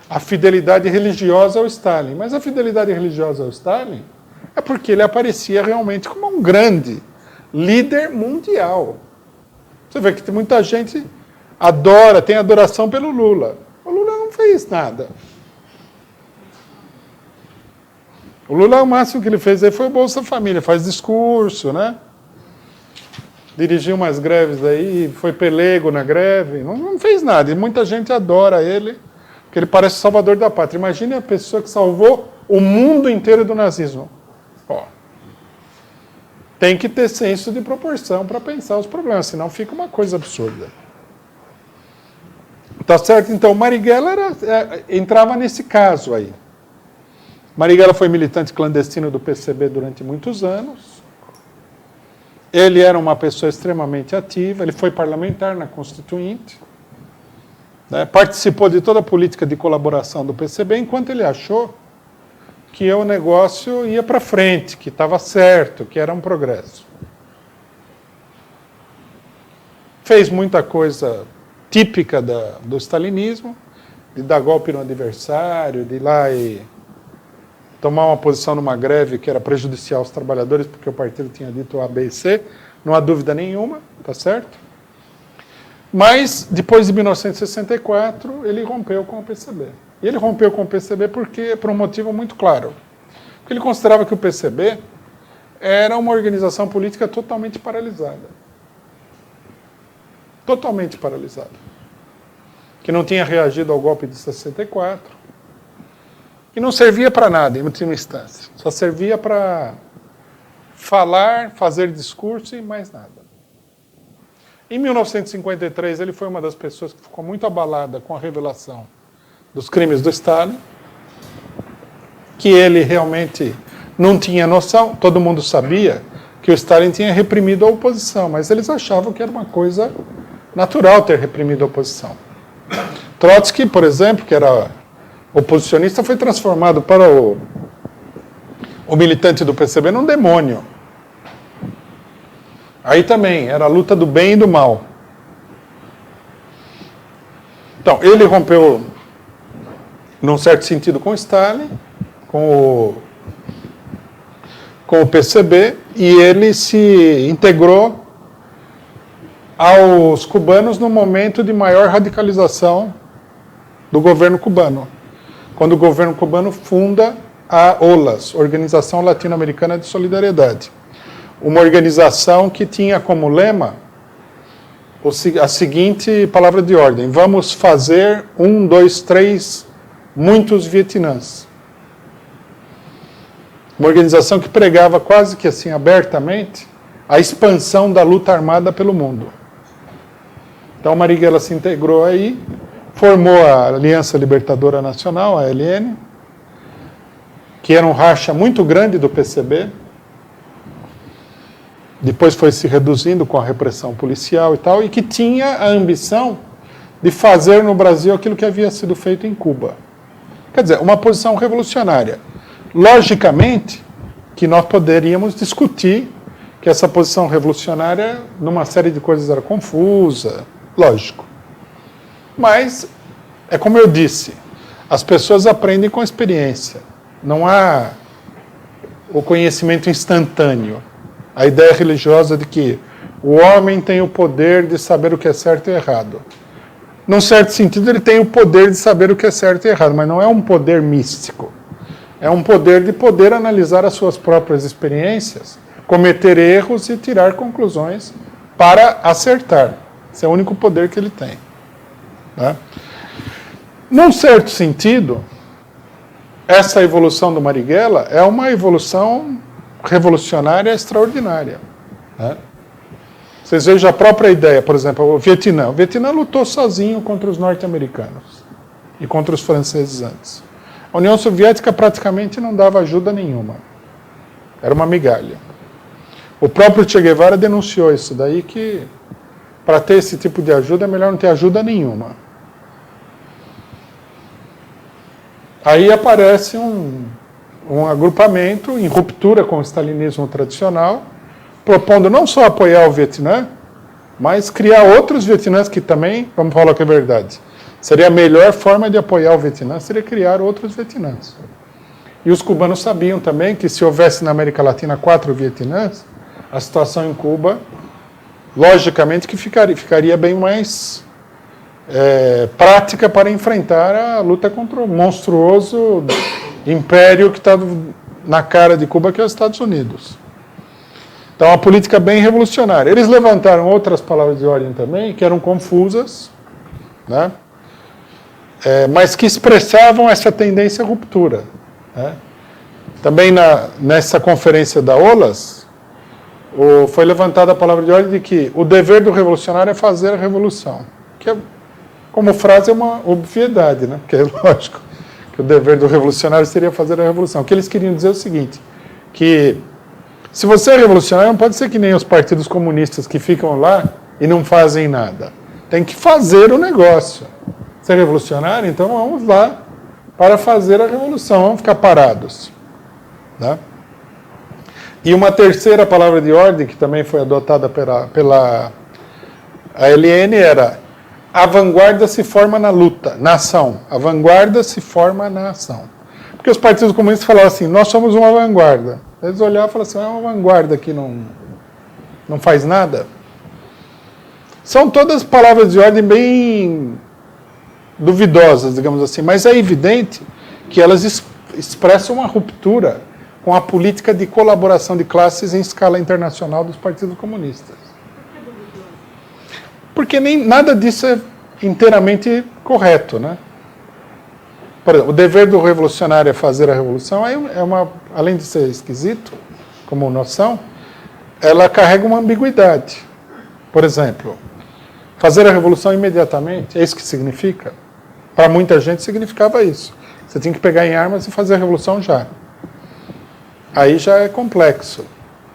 Speaker 1: a fidelidade religiosa ao Stalin. Mas a fidelidade religiosa ao Stalin é porque ele aparecia realmente como um grande líder mundial. Você vê que tem muita gente tem adoração pelo Lula. O Lula não fez nada. O Lula, o máximo que ele fez aí foi o Bolsa Família, faz discurso, né? Dirigiu umas greves aí, foi pelego na greve, não fez nada. E muita gente adora ele, porque ele parece o salvador da pátria. Imagine a pessoa que salvou o mundo inteiro do nazismo. Ó, tem que ter senso de proporção para pensar os problemas, senão fica uma coisa absurda. Tá certo? Então, Marighella entrava nesse caso aí. Marighella foi militante clandestino do PCB durante muitos anos. Ele era uma pessoa extremamente ativa, ele foi parlamentar na Constituinte, né? Participou de toda a política de colaboração do PCB, enquanto ele achou que o negócio ia para frente, que estava certo, que era um progresso. Fez muita coisa típica do stalinismo, de dar golpe no adversário, de ir lá e tomar uma posição numa greve que era prejudicial aos trabalhadores, porque o partido tinha dito A, B e C, não há dúvida nenhuma, tá certo? Mas, depois de 1964, ele rompeu com o PCB. E ele rompeu com o PCB por um motivo muito claro. Porque ele considerava que o PCB era uma organização política totalmente paralisada. Totalmente paralisada. Que não tinha reagido ao golpe de 64. E não servia para nada, em última instância. Só servia para falar, fazer discurso e mais nada. Em 1953, ele foi uma das pessoas que ficou muito abalada com a revelação dos crimes do Stalin, que ele realmente não tinha noção. Todo mundo sabia que o Stalin tinha reprimido a oposição, mas eles achavam que era uma coisa natural ter reprimido a oposição. Trotsky, por exemplo, que era oposicionista, foi transformado para o militante do PCB num demônio. Aí também, era a luta do bem e do mal. Então, ele rompeu, num certo sentido, com Stalin, com o PCB, e ele se integrou aos cubanos no momento de maior radicalização do governo cubano, quando o governo cubano funda a OLAS, Organização Latino-Americana de Solidariedade, uma organização que tinha como lema a seguinte palavra de ordem: vamos fazer 1, 2, 3, muitos Vietnãs. Uma organização que pregava quase que assim abertamente a expansão da luta armada pelo mundo. Então Marighella se integrou aí, formou a Aliança Libertadora Nacional, a ALN, que era um racha muito grande do PCB. Depois foi se reduzindo com a repressão policial e tal, e que tinha a ambição de fazer no Brasil aquilo que havia sido feito em Cuba. Quer dizer, uma posição revolucionária. Logicamente, que nós poderíamos discutir que essa posição revolucionária, numa série de coisas, era confusa, lógico. Mas, é como eu disse, as pessoas aprendem com a experiência. Não há o conhecimento instantâneo. A ideia religiosa de que o homem tem o poder de saber o que é certo e errado. Num certo sentido, ele tem o poder de saber o que é certo e errado, mas não é um poder místico. É um poder de poder analisar as suas próprias experiências, cometer erros e tirar conclusões para acertar. Esse é o único poder que ele tem. Tá? Num certo sentido, essa evolução do Marighella é uma evolução revolucionária extraordinária. Né? Vocês vejam a própria ideia, por exemplo, o Vietnã. O Vietnã lutou sozinho contra os norte-americanos e contra os franceses antes. A União Soviética praticamente não dava ajuda nenhuma. Era uma migalha. O próprio Che Guevara denunciou isso daí, que para ter esse tipo de ajuda é melhor não ter ajuda nenhuma. Aí aparece um agrupamento em ruptura com o stalinismo tradicional, propondo não só apoiar o Vietnã, mas criar outros Vietnãs que também, vamos falar que é verdade, seria a melhor forma de apoiar o Vietnã, seria criar outros Vietnãs. E os cubanos sabiam também que se houvesse na América Latina 4 Vietnãs, a situação em Cuba, logicamente que ficaria bem mais prática para enfrentar a luta contra o monstruoso império que está na cara de Cuba, que é os Estados Unidos. Então, uma política bem revolucionária. Eles levantaram outras palavras de ordem também, que eram confusas, né? Mas que expressavam essa tendência à ruptura. Né? Também nessa conferência da OLAS, foi levantada a palavra de ordem de que o dever do revolucionário é fazer a revolução. Que como frase é uma obviedade, né? Porque é lógico que o dever do revolucionário seria fazer a revolução. O que eles queriam dizer é o seguinte, que se você é revolucionário, não pode ser que nem os partidos comunistas que ficam lá e não fazem nada. Tem que fazer o negócio. Você é revolucionário? Então vamos lá para fazer a revolução, vamos ficar parados. Né? E uma terceira palavra de ordem, que também foi adotada pela ALN, era: a vanguarda se forma na luta, na ação. A vanguarda se forma na ação. Porque os partidos comunistas falavam assim, nós somos uma vanguarda. Eles olhavam e falavam assim, é uma vanguarda que não faz nada. São todas palavras de ordem bem duvidosas, digamos assim, mas é evidente que elas expressam uma ruptura com a política de colaboração de classes em escala internacional dos partidos comunistas. Porque nada disso é inteiramente correto, né? Por exemplo, o dever do revolucionário é fazer a revolução, além de ser esquisito, como noção, ela carrega uma ambiguidade. Por exemplo, fazer a revolução imediatamente, é isso que significa? Para muita gente significava isso. Você tinha que pegar em armas e fazer a revolução já. Aí já é complexo.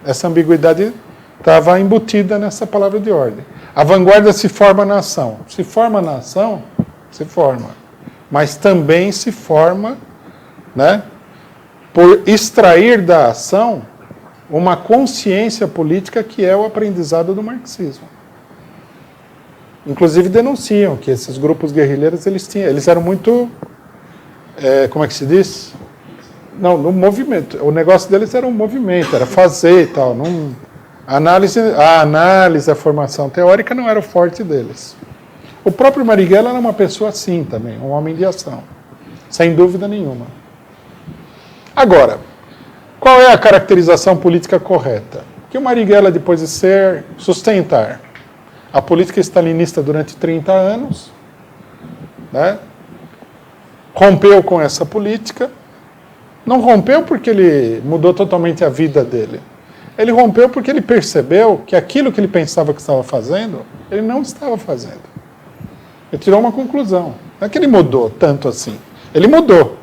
Speaker 1: Essa ambiguidade estava embutida nessa palavra de ordem. A vanguarda se forma na ação. Se forma na ação, se forma. Mas também se forma, né, por extrair da ação uma consciência política que é o aprendizado do marxismo. Inclusive denunciam que esses grupos guerrilheiros eles eram muito, como é que se diz? Não, no movimento. O negócio deles era um movimento, era fazer e tal. A análise, a formação teórica não era o forte deles. O próprio Marighella era uma pessoa assim também, um homem de ação, sem dúvida nenhuma. Agora, qual é a caracterização política correta? Que o Marighella, depois de sustentar a política stalinista durante 30 anos, né, rompeu com essa política Não rompeu porque ele mudou totalmente a vida dele. Ele rompeu porque ele percebeu que aquilo que ele pensava que estava fazendo, ele não estava fazendo. Ele tirou uma conclusão. Não é que ele mudou tanto assim. Ele mudou.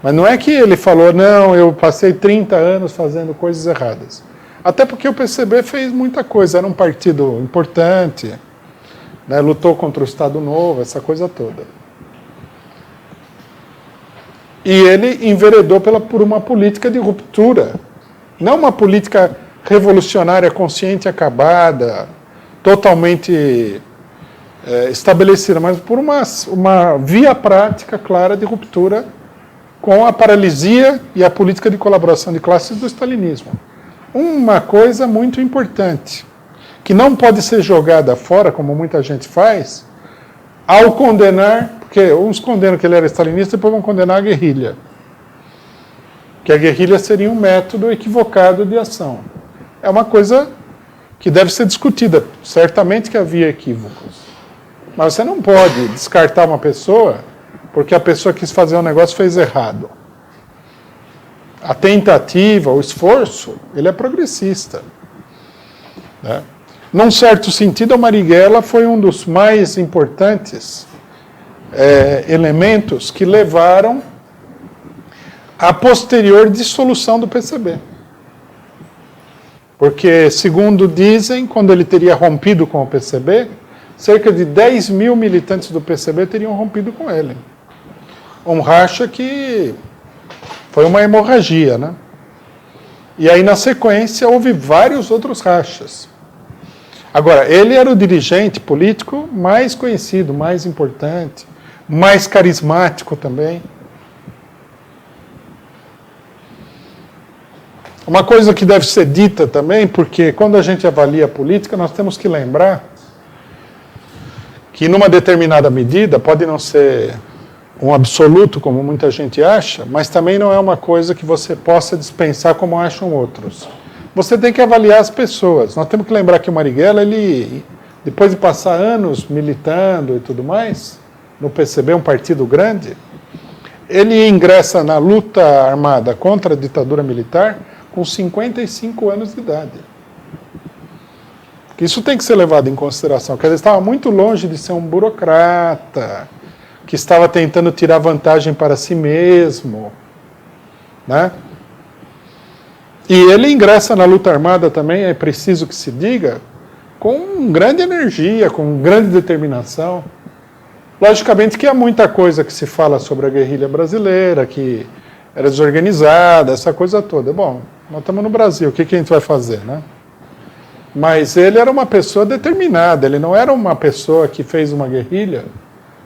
Speaker 1: Mas não é que ele falou, não, eu passei 30 anos fazendo coisas erradas. Até porque o PCB fez muita coisa. Era um partido importante, né, lutou contra o Estado Novo, essa coisa toda. E ele enveredou por uma política de ruptura. Não uma política revolucionária, consciente, acabada, totalmente estabelecida, mas por uma via prática clara de ruptura com a paralisia e a política de colaboração de classes do stalinismo. Uma coisa muito importante, que não pode ser jogada fora, como muita gente faz, ao condenar, porque uns condenam que ele era stalinista e depois vão condenar a guerrilha. Que a guerrilha seria um método equivocado de ação. É uma coisa que deve ser discutida. Certamente que havia equívocos. Mas você não pode descartar uma pessoa porque a pessoa quis fazer um negócio e fez errado. A tentativa, o esforço, ele é progressista. Né? Num certo sentido, a Marighella foi um dos mais importantes elementos que levaram à posterior dissolução do PCB. Porque, segundo dizem, quando ele teria rompido com o PCB, cerca de 10 mil militantes do PCB teriam rompido com ele. Um racha que foi uma hemorragia, né? E aí, na sequência, houve vários outros rachas. Agora, ele era o dirigente político mais conhecido, mais importante, mais carismático também. Uma coisa que deve ser dita também, porque quando a gente avalia a política, nós temos que lembrar que, numa determinada medida, pode não ser um absoluto, como muita gente acha, mas também não é uma coisa que você possa dispensar como acham outros. Você tem que avaliar as pessoas. Nós temos que lembrar que o Marighella, ele, depois de passar anos militando e tudo mais, no PCB, um partido grande, ele ingressa na luta armada contra a ditadura militar com 55 anos de idade. Isso tem que ser levado em consideração. Quer dizer, estava muito longe de ser um burocrata, que estava tentando tirar vantagem para si mesmo, né? E ele ingressa na luta armada também, é preciso que se diga, com grande energia, com grande determinação. Logicamente que há muita coisa que se fala sobre a guerrilha brasileira, que era desorganizada, essa coisa toda. Bom, nós estamos no Brasil, o que a gente vai fazer, né? Mas ele era uma pessoa determinada, ele não era uma pessoa que fez uma guerrilha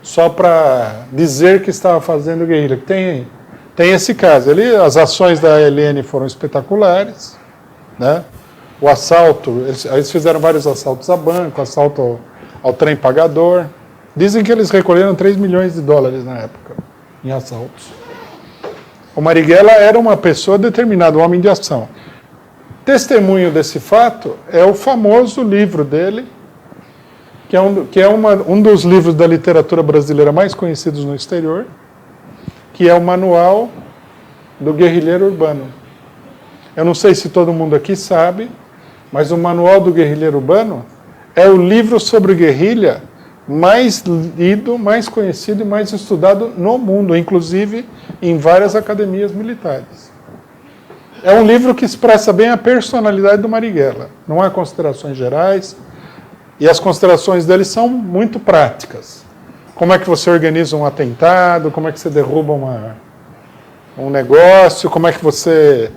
Speaker 1: só para dizer que estava fazendo guerrilha. Tem esse caso. As ações da ELN foram espetaculares, né? O assalto, eles fizeram vários assaltos a banco, assalto ao trem pagador. Dizem que eles recolheram 3 milhões de dólares na época, em assaltos. O Marighella era uma pessoa determinada, um homem de ação. Testemunho desse fato é o famoso livro dele, que é um dos livros da literatura brasileira mais conhecidos no exterior, que é o Manual do Guerrilheiro Urbano. Eu não sei se todo mundo aqui sabe, mas o Manual do Guerrilheiro Urbano é o livro sobre guerrilha mais lido, mais conhecido e mais estudado no mundo, inclusive em várias academias militares. É um livro que expressa bem a personalidade do Marighella. Não há considerações gerais, e as considerações dele são muito práticas. Como é que você organiza um atentado, como é que você derruba um negócio, como é que você...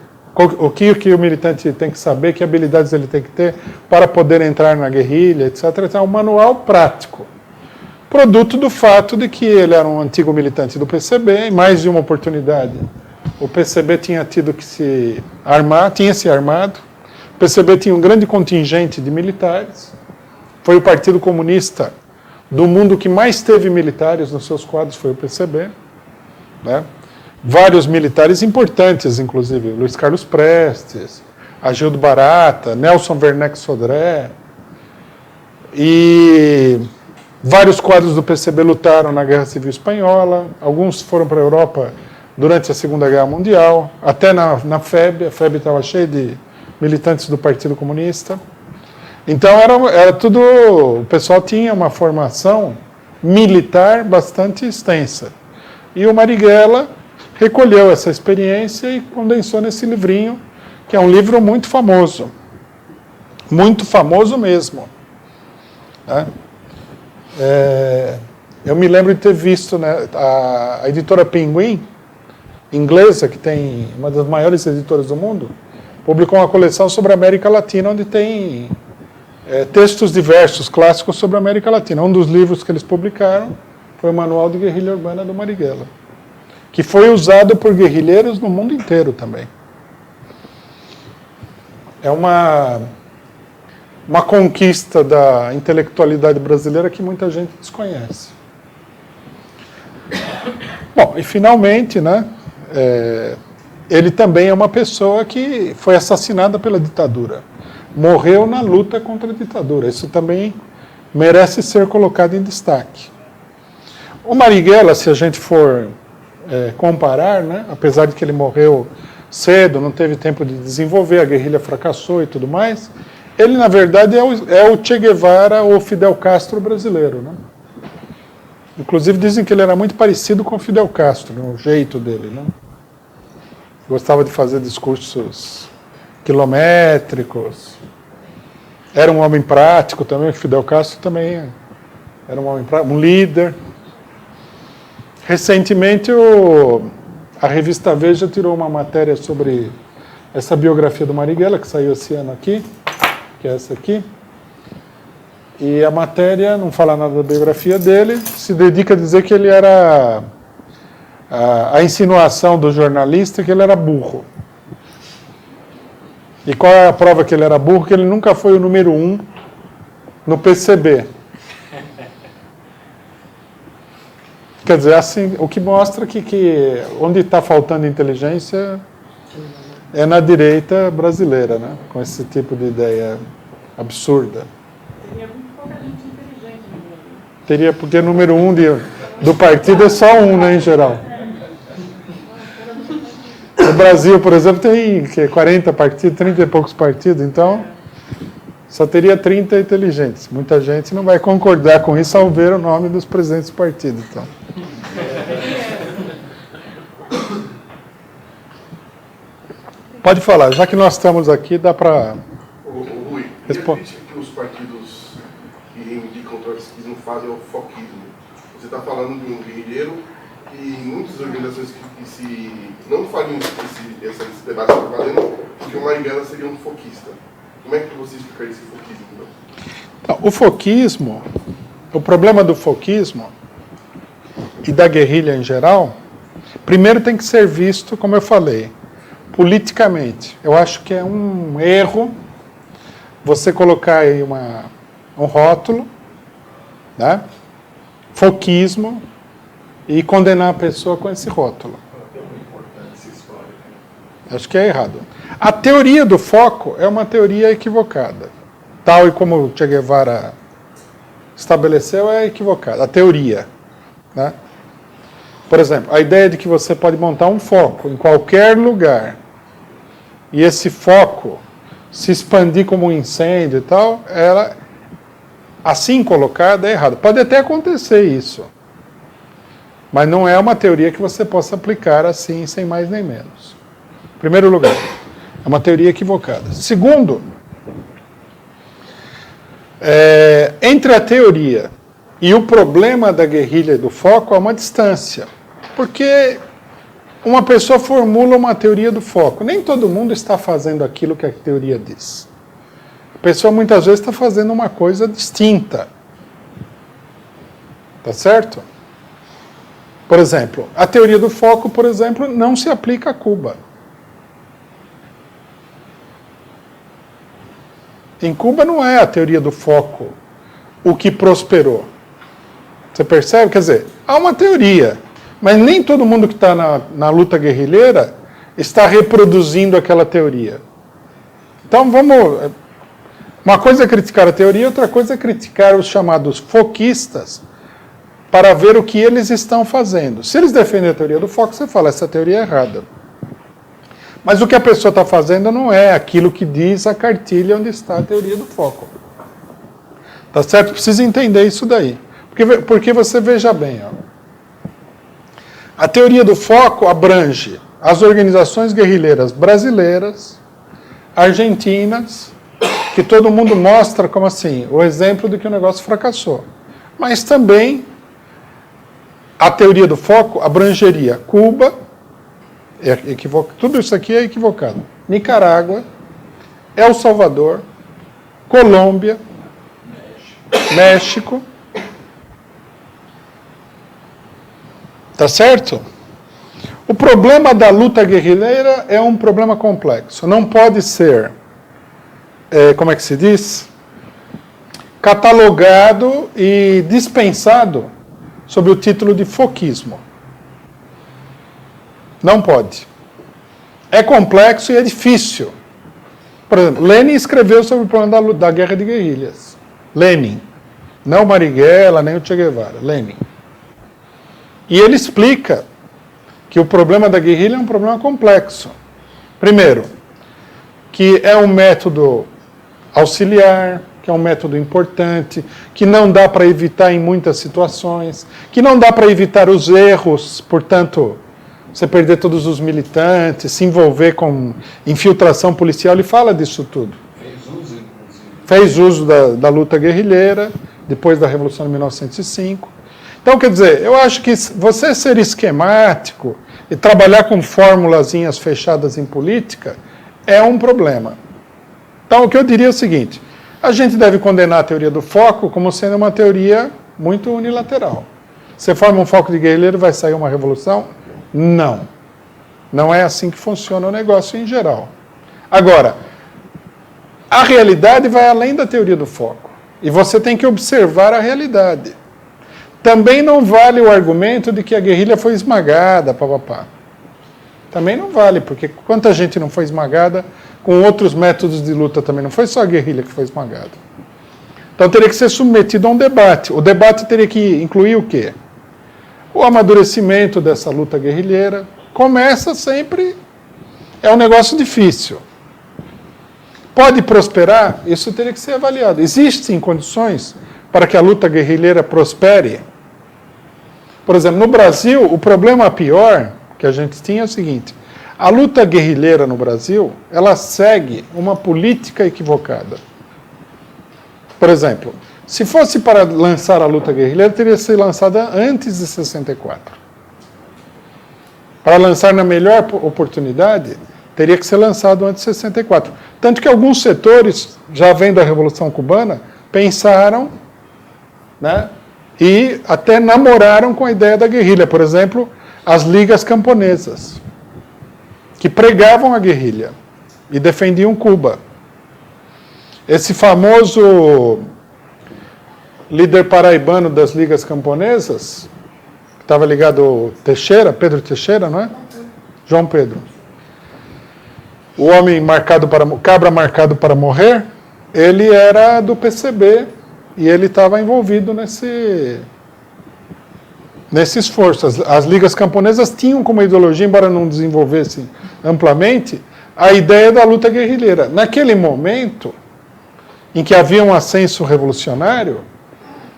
Speaker 1: O que o militante tem que saber, que habilidades ele tem que ter para poder entrar na guerrilha, etc. É um manual prático. Produto do fato de que ele era um antigo militante do PCB, em mais de uma oportunidade. O PCB tinha tido que se armar, tinha se armado. O PCB tinha um grande contingente de militares. Foi o Partido Comunista do mundo que mais teve militares nos seus quadros, foi o PCB. Né? Vários militares importantes, inclusive. Luiz Carlos Prestes, Agildo Barata, Nelson Werneck Sodré. E vários quadros do PCB lutaram na Guerra Civil Espanhola. Alguns foram para a Europa durante a Segunda Guerra Mundial, até na FEB, a FEB estava cheia de militantes do Partido Comunista. Então era tudo, o pessoal tinha uma formação militar bastante extensa. E o Marighella recolheu essa experiência e condensou nesse livrinho, que é um livro muito famoso mesmo. Né? Eu me lembro de ter visto, né, a editora Penguin, inglesa, que tem uma das maiores editoras do mundo, publicou uma coleção sobre a América Latina, onde tem textos diversos, clássicos sobre a América Latina. Um dos livros que eles publicaram foi o Manual de Guerrilha Urbana do Marighella, que foi usado por guerrilheiros no mundo inteiro também. É uma conquista da intelectualidade brasileira que muita gente desconhece. Bom, e finalmente, né, ele também é uma pessoa que foi assassinada pela ditadura. Morreu na luta contra a ditadura. Isso também merece ser colocado em destaque. O Marighella, se a gente for comparar, né, apesar de que ele morreu cedo, não teve tempo de desenvolver, a guerrilha fracassou e tudo mais, ele, na verdade, é o Che Guevara ou Fidel Castro brasileiro. Né? Inclusive, dizem que ele era muito parecido com o Fidel Castro, no jeito dele. Né? Gostava de fazer discursos quilométricos. Era um homem prático também, o Fidel Castro também era um homem prático, um líder. Recentemente, a revista Veja tirou uma matéria sobre essa biografia do Marighella, que saiu esse ano aqui, que é essa aqui. E a matéria não fala nada da biografia dele, se dedica a dizer que ele era... A insinuação do jornalista que ele era burro. E qual é a prova que ele era burro? Que ele nunca foi o número 1 no PCB. Quer dizer, assim, o que mostra que onde está faltando inteligência é na direita brasileira, né? Com esse tipo de ideia absurda.
Speaker 2: Teria muito pouca gente inteligente no Brasil.
Speaker 1: Teria, porque número 1 do partido é só um, né, em geral. No Brasil, por exemplo, tem 40 partidos, 30 e poucos partidos, então só teria 30 inteligentes. Muita gente não vai concordar com isso ao ver o nome dos presidentes do partido. Então. Pode falar, já que nós estamos aqui, dá para...
Speaker 3: Rui, e a crítica que os partidos que reivindicam o trotskismo fazem ao foquismo? Você está falando de um guerrilheiro e muitas organizações que não fariam esse debate que está fazendo, porque o Marighella seria um foquista. Como é que você explica esse foquismo?
Speaker 1: Então, o foquismo, o problema do foquismo e da guerrilha em geral, primeiro tem que ser visto, como eu falei, politicamente. Eu acho que é um erro você colocar aí um rótulo, né? Foquismo, e condenar a pessoa com esse rótulo. Acho que é errado. A teoria do foco é uma teoria equivocada. Tal e como o Che Guevara estabeleceu, é equivocada. A teoria. Né? Por exemplo, a ideia de que você pode montar um foco em qualquer lugar e esse foco se expandir como um incêndio e tal, ela, assim colocada, é errada. Pode até acontecer isso. Mas não é uma teoria que você possa aplicar assim, sem mais nem menos. Em primeiro lugar, é uma teoria equivocada. Segundo, entre a teoria e o problema da guerrilha e do foco há uma distância. Porque uma pessoa formula uma teoria do foco. Nem todo mundo está fazendo aquilo que a teoria diz. A pessoa muitas vezes está fazendo uma coisa distinta. Tá certo? Por exemplo, a teoria do foco, por exemplo, não se aplica a Cuba. Em Cuba não é a teoria do foco o que prosperou. Você percebe? Quer dizer, há uma teoria, mas nem todo mundo que está na luta guerrilheira está reproduzindo aquela teoria. Então vamos... Uma coisa é criticar a teoria, outra coisa é criticar os chamados foquistas para ver o que eles estão fazendo. Se eles defendem a teoria do foco, você fala, essa teoria é errada. Mas o que a pessoa está fazendo não é aquilo que diz a cartilha onde está a teoria do foco. Tá certo? Precisa entender isso daí. Porque você veja bem, ó, a teoria do foco abrange as organizações guerrilheiras brasileiras, argentinas, que todo mundo mostra como assim, o exemplo de que o negócio fracassou. Mas também a teoria do foco abrangeria Cuba, tudo isso aqui é equivocado, Nicarágua, El Salvador, Colômbia, México. Tá certo? O problema da luta guerrilheira é um problema complexo. Não pode ser, como é que se diz? Catalogado e dispensado sob o título de foquismo. Não pode. É complexo e é difícil. Por exemplo, Lenin escreveu sobre o problema da guerra de guerrilhas. Lenin. Não Marighella, nem o Che Guevara. Lenin. E ele explica que o problema da guerrilha é um problema complexo. Primeiro, que é um método auxiliar, que é um método importante, que não dá para evitar em muitas situações, que não dá para evitar os erros, portanto, você perder todos os militantes, se envolver com infiltração policial, ele fala disso tudo. Fez uso da luta guerrilheira, depois da Revolução de 1905. Então, quer dizer, eu acho que você ser esquemático e trabalhar com formulazinhas fechadas em política é um problema. Então, o que eu diria é o seguinte, a gente deve condenar a teoria do foco como sendo uma teoria muito unilateral. Você forma um foco de guerrilheiro, vai sair uma revolução? Não. Não é assim que funciona o negócio em geral. Agora, a realidade vai além da teoria do foco. E você tem que observar a realidade. Também não vale o argumento de que a guerrilha foi esmagada, papapá. Também não vale, porque quanta gente não foi esmagada com outros métodos de luta também. Não foi só a guerrilha que foi esmagada. Então teria que ser submetido a um debate. O debate teria que incluir o quê? O amadurecimento dessa luta guerrilheira. Começa sempre, é um negócio difícil. Pode prosperar? Isso teria que ser avaliado. Existem condições para que a luta guerrilheira prospere? Por exemplo, no Brasil, o problema pior que a gente tinha é o seguinte, a luta guerrilheira no Brasil, ela segue uma política equivocada. Por exemplo, se fosse para lançar a luta guerrilheira, teria que ser lançada antes de 64. Para lançar na melhor oportunidade, teria que ser lançado antes de 64. Tanto que alguns setores, já vendo a Revolução Cubana, pensaram, né, e até namoraram com a ideia da guerrilha. Por exemplo, as ligas camponesas, que pregavam a guerrilha e defendiam Cuba. Esse famoso líder paraibano das ligas camponesas, que estava ligado ao Teixeira, Pedro Teixeira, não é? João Pedro. O homem marcado para cabra marcado para morrer, ele era do PCB e ele estava envolvido nesse esforço. As ligas camponesas tinham como ideologia, embora não desenvolvessem amplamente, a ideia da luta guerrilheira. Naquele momento em que havia um ascenso revolucionário,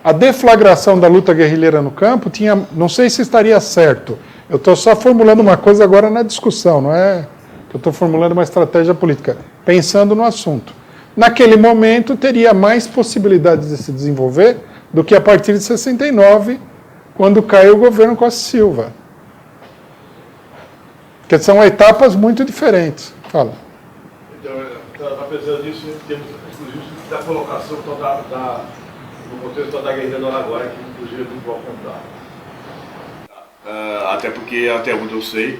Speaker 1: a deflagração da luta guerrilheira no campo tinha, não sei se estaria certo, eu estou só formulando uma coisa agora na discussão, não é que eu estou formulando uma estratégia política, pensando no assunto. Naquele momento teria mais possibilidades de se desenvolver do que a partir de 69, quando caiu o governo Costa e Silva. Porque são etapas muito diferentes. Fala.
Speaker 4: Então, apesar disso, temos inclusive da colocação no contexto da guerrilha do Araguaia, que inclusive é muito bom contar. Até porque, até onde eu sei,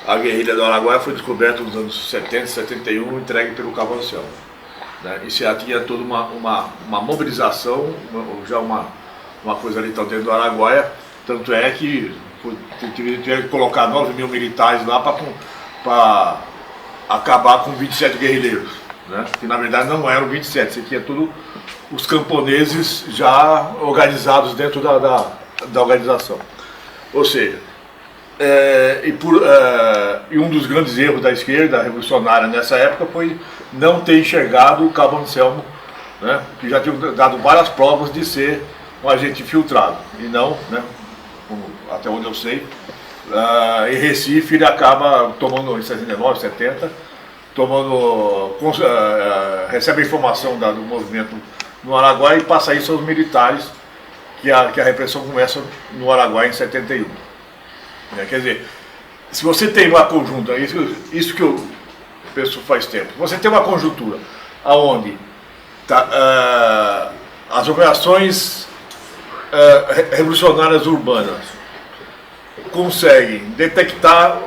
Speaker 4: a guerrilha do Araguaia foi descoberta nos anos 70, 71, entregue pelo Cavanchão. Né? E já tinha toda uma mobilização, já uma coisa ali dentro do Araguaia, tanto é que tiveram que colocar 9 mil militares lá para acabar com 27 guerrilheiros, né? Que na verdade não eram 27, você tinha todos os camponeses já organizados dentro da organização. Ou seja, e um dos grandes erros da esquerda revolucionária nessa época foi não ter enxergado o Cabo Anselmo, né, que já tinha dado várias provas de ser um agente infiltrado, e não, né, até onde eu sei, em Recife ele acaba tomando, em 69, 70, recebe a informação do movimento no Araguaia e passa isso aos militares, que a repressão começa no Araguaia em 71. Quer dizer, se você tem uma conjuntura, isso que eu penso faz tempo, você tem uma conjuntura onde as operações revolucionárias urbanas conseguem detectar,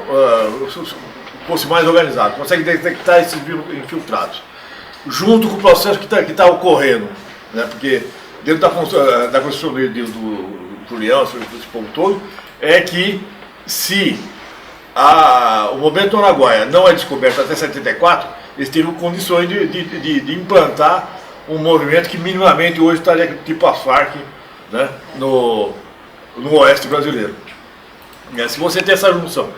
Speaker 4: fosse mais organizado, conseguem detectar esses infiltrados, junto com o processo que está ocorrendo, né? Porque dentro da Constituição do Julião, desse povo todo, é que se o movimento do Araguaia não é descoberto até 74, eles teriam condições de implantar um movimento que minimamente hoje estaria tipo a Farc, né, no oeste brasileiro. Se você tem essa junção,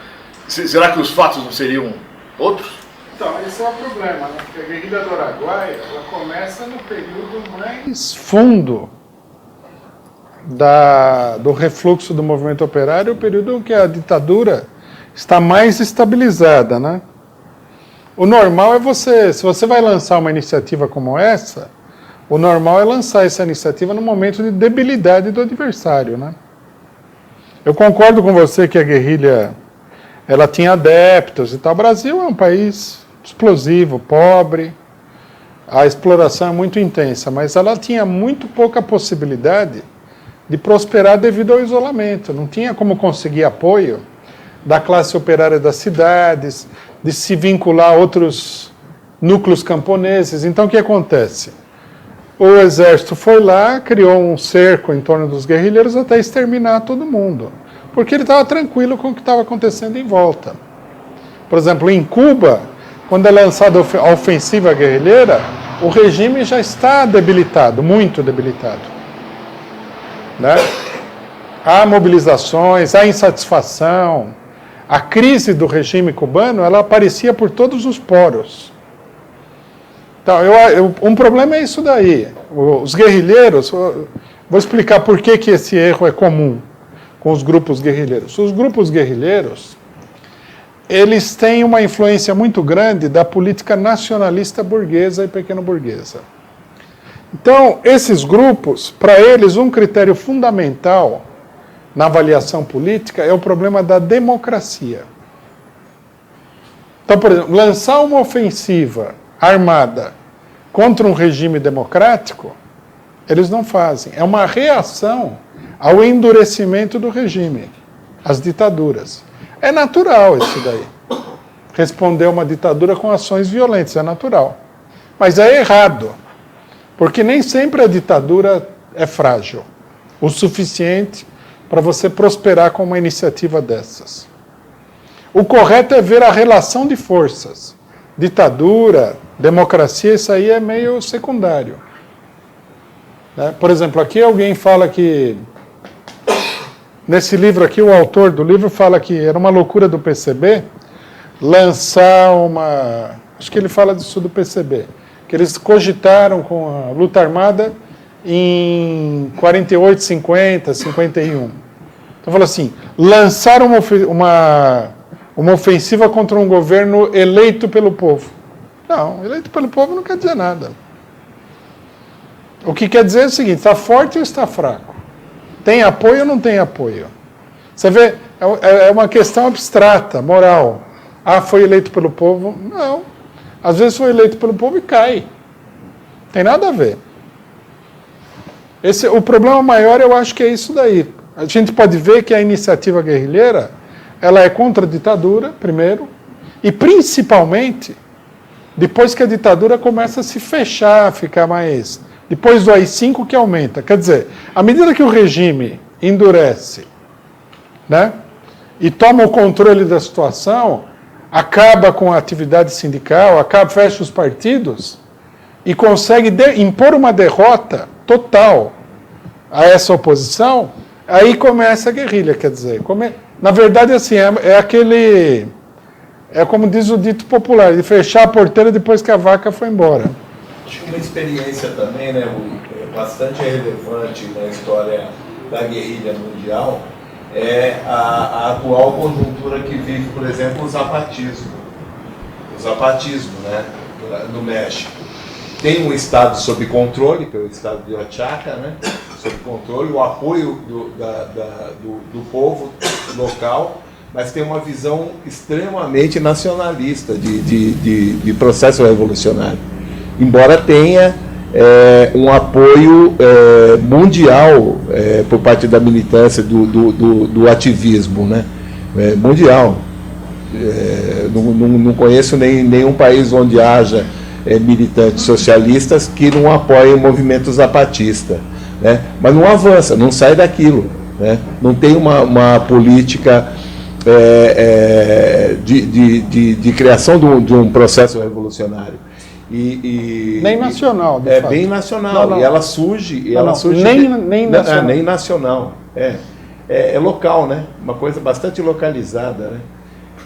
Speaker 4: será que os fatos não seriam outros?
Speaker 1: Então, esse é o problema, né? Porque a guerrilha do Araguaia, ela começa no período mais fundo do refluxo do movimento operário, o período em que a ditadura está mais estabilizada, né? O normal é se você vai lançar uma iniciativa como essa, o normal é lançar essa iniciativa no momento de debilidade do adversário, né? Eu concordo com você que a guerrilha, ela tinha adeptos e tal. O Brasil é um país explosivo, pobre, a exploração é muito intensa, mas ela tinha muito pouca possibilidade de prosperar devido ao isolamento. Não tinha como conseguir apoio da classe operária das cidades, de se vincular a outros núcleos camponeses. Então, o que acontece? O exército foi lá, criou um cerco em torno dos guerrilheiros até exterminar todo mundo, porque ele estava tranquilo com o que estava acontecendo em volta. Por exemplo, em Cuba, quando é lançada a ofensiva guerrilheira, o regime já está debilitado, muito debilitado, né? Há mobilizações, há insatisfação. A crise do regime cubano, ela aparecia por todos os poros. Então, um problema é isso daí. Os guerrilheiros, vou explicar por que esse erro é comum com os grupos guerrilheiros. Os grupos guerrilheiros, eles têm uma influência muito grande da política nacionalista burguesa e pequeno-burguesa. Então, esses grupos, para eles, um critério fundamental na avaliação política é o problema da democracia. Então, por exemplo, lançar uma ofensiva armada contra um regime democrático, eles não fazem. É uma reação ao endurecimento do regime, às ditaduras. É natural isso daí. Responder a uma ditadura com ações violentas, é natural. Mas é errado, porque nem sempre a ditadura é frágil o suficiente para você prosperar com uma iniciativa dessas. O correto é ver a relação de forças. Ditadura, democracia, isso aí é meio secundário. Né? Por exemplo, aqui alguém fala que, nesse livro aqui, o autor do livro fala que era uma loucura do PCB lançar acho que ele fala disso do PCB, que eles cogitaram com a luta armada em 48, 50, 51. Então fala assim, lançar uma ofensiva contra um governo eleito pelo povo. Não, eleito pelo povo não quer dizer nada. O que quer dizer é o seguinte, está forte ou está fraco? Tem apoio ou não tem apoio? Você vê, é uma questão abstrata, moral. Foi eleito pelo povo? Não. Às vezes foi eleito pelo povo e cai. Tem nada a ver. O problema maior, eu acho que é isso daí. A gente pode ver que a iniciativa guerrilheira, ela é contra a ditadura, primeiro, e principalmente depois que a ditadura começa a se fechar, ficar mais... Depois do AI-5 que aumenta. Quer dizer, à medida que o regime endurece, né, e toma o controle da situação, acaba com a atividade sindical, fecha os partidos e consegue impor uma derrota total a essa oposição, Aí começa a guerrilha, quer dizer. Na verdade, assim, é como diz o dito popular, de fechar a porteira depois que a vaca foi embora.
Speaker 5: Acho que uma experiência também, né, bastante relevante na história da guerrilha mundial é a atual conjuntura que vive, por exemplo, o zapatismo. O zapatismo, né, no México. Tem um Estado sob controle, que é o Estado de Oaxaca, né, sob controle, o apoio do povo local, mas tem uma visão extremamente nacionalista de processo revolucionário. Embora tenha um apoio mundial por parte da militância do ativismo, né, mundial. Não conheço nenhum país onde haja militantes socialistas que não apoiem o movimento zapatista, né? Mas não avança, não sai daquilo, né? Não tem uma política de criação de um processo revolucionário.
Speaker 1: Nem nacional, de fato.
Speaker 5: Bem nacional.
Speaker 1: Não.
Speaker 5: E ela surge...
Speaker 1: Nem nacional.
Speaker 5: Nem nacional. É local, né? Uma coisa bastante localizada, né?